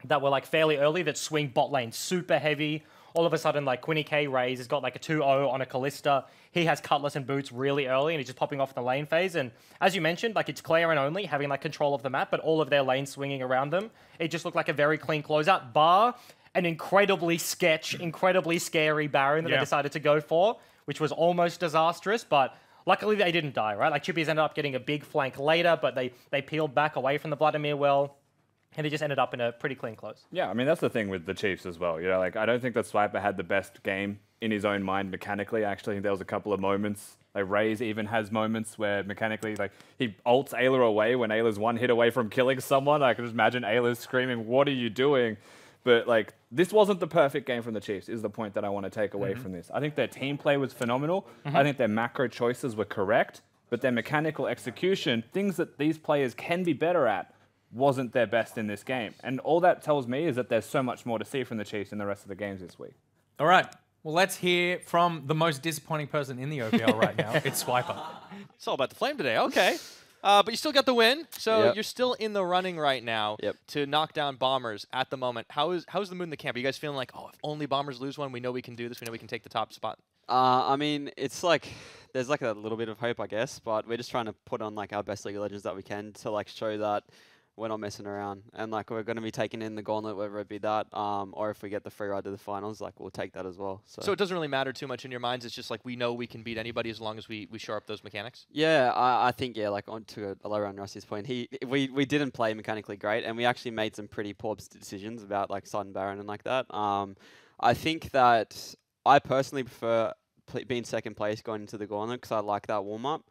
that were like fairly early that swing bot lane super heavy. All of a sudden, like Quinny K Raze has got like a 2-0 on a Kalista. He has Cutlass and Boots really early, and he's just popping off in the lane phase. And as you mentioned, like it's Claire and only having like control of the map, but all of their lanes swinging around them. It just looked like a very clean closeout, bar an incredibly incredibly scary Baron that they decided to go for, which was almost disastrous, but luckily they didn't die, right? Like Chippies ended up getting a big flank later, but they peeled back away from the Vladimir well. And it just ended up in a pretty clean close. Yeah, I mean, that's the thing with the Chiefs as well. You know, like, I don't think that Swiper had the best game in his own mind mechanically. I actually think there was a couple of moments. Like, Raze even has moments where mechanically, like, he ults Ayla away when Ayla's 1 hit away from killing someone. I can just imagine Ayla's screaming, "What are you doing?" But, like, this wasn't the perfect game from the Chiefs, is the point that I want to take away from this. I think their team play was phenomenal. I think their macro choices were correct. But their mechanical execution, things that these players can be better at, wasn't their best in this game. And all that tells me is that there's so much more to see from the Chiefs in the rest of the games this week. All right. Well, let's hear from the most disappointing person in the OPL right now. It's Swiper. It's all about the Flame today. Okay. But you still got the win, so Yep. you're still in the running right now Yep. to knock down Bombers at the moment. How's the mood in the camp? Are you guys feeling like, oh, if only Bombers lose one, we know we can do this, we know we can take the top spot? I mean, it's like there's like a little bit of hope, I guess, but we're just trying to put on like our best League of Legends that we can to like show that we're not messing around, and like we're going to be taking in the gauntlet, whether it be that, or if we get the free ride to the finals, like we'll take that as well. So it doesn't really matter too much in your minds. It's just like we know we can beat anybody as long as we shore up those mechanics. Yeah, I think like on to a low run Rusty's point, we didn't play mechanically great, and we actually made some pretty poor decisions about like Side and Baron and like that. I think that I personally prefer being second place going into the gauntlet because I like that warm up.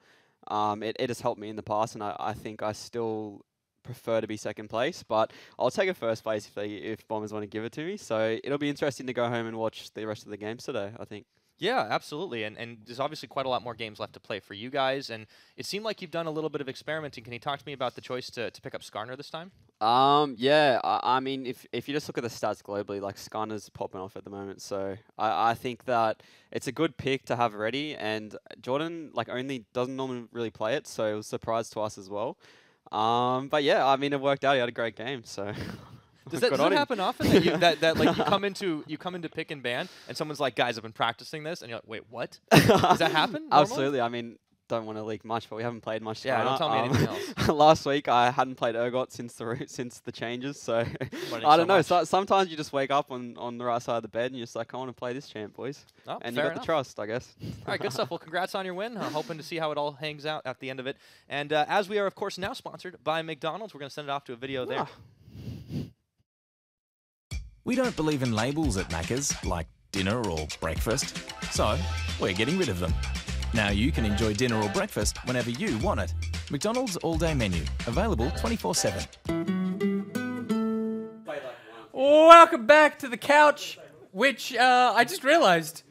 It has helped me in the past, and I think I still prefer to be second place, but I'll take a first place if Bombers want to give it to me. So it'll be interesting to go home and watch the rest of the games today, I think. Yeah, absolutely. And there's obviously quite a lot more games left to play for you guys. And it seemed like you've done a little bit of experimenting. Can you talk to me about the choice to pick up Skarner this time? Yeah, I mean, if you just look at the stats globally, like Skarner's popping off at the moment. So I think that it's a good pick to have ready. And Jordan doesn't normally really play it, so it was a surprise to us as well. But yeah, I mean, it worked out. He had a great game, so. Does that happen often that like you come into pick and ban and someone's like, guys, I've been practicing this, and you're like, wait, what? Does that happen? Absolutely. I mean, don't want to leak much, but we haven't played much. Yeah, don't tell me anything else. Last week I hadn't played Urgot since the changes, so I don't know. So sometimes you just wake up on the right side of the bed and you're just like, I want to play this champ, boys. Oh, and you got the trust, I guess. All right, good stuff. Well, congrats on your win. Hoping to see how it all hangs out at the end of it. And as we are, of course, now sponsored by McDonald's, we're going to send it off to a video there. We don't believe in labels at Macca's, like dinner or breakfast, so we're getting rid of them. Now you can enjoy dinner or breakfast whenever you want it. McDonald's all-day menu, available 24/7. Welcome back to the couch, which I just realized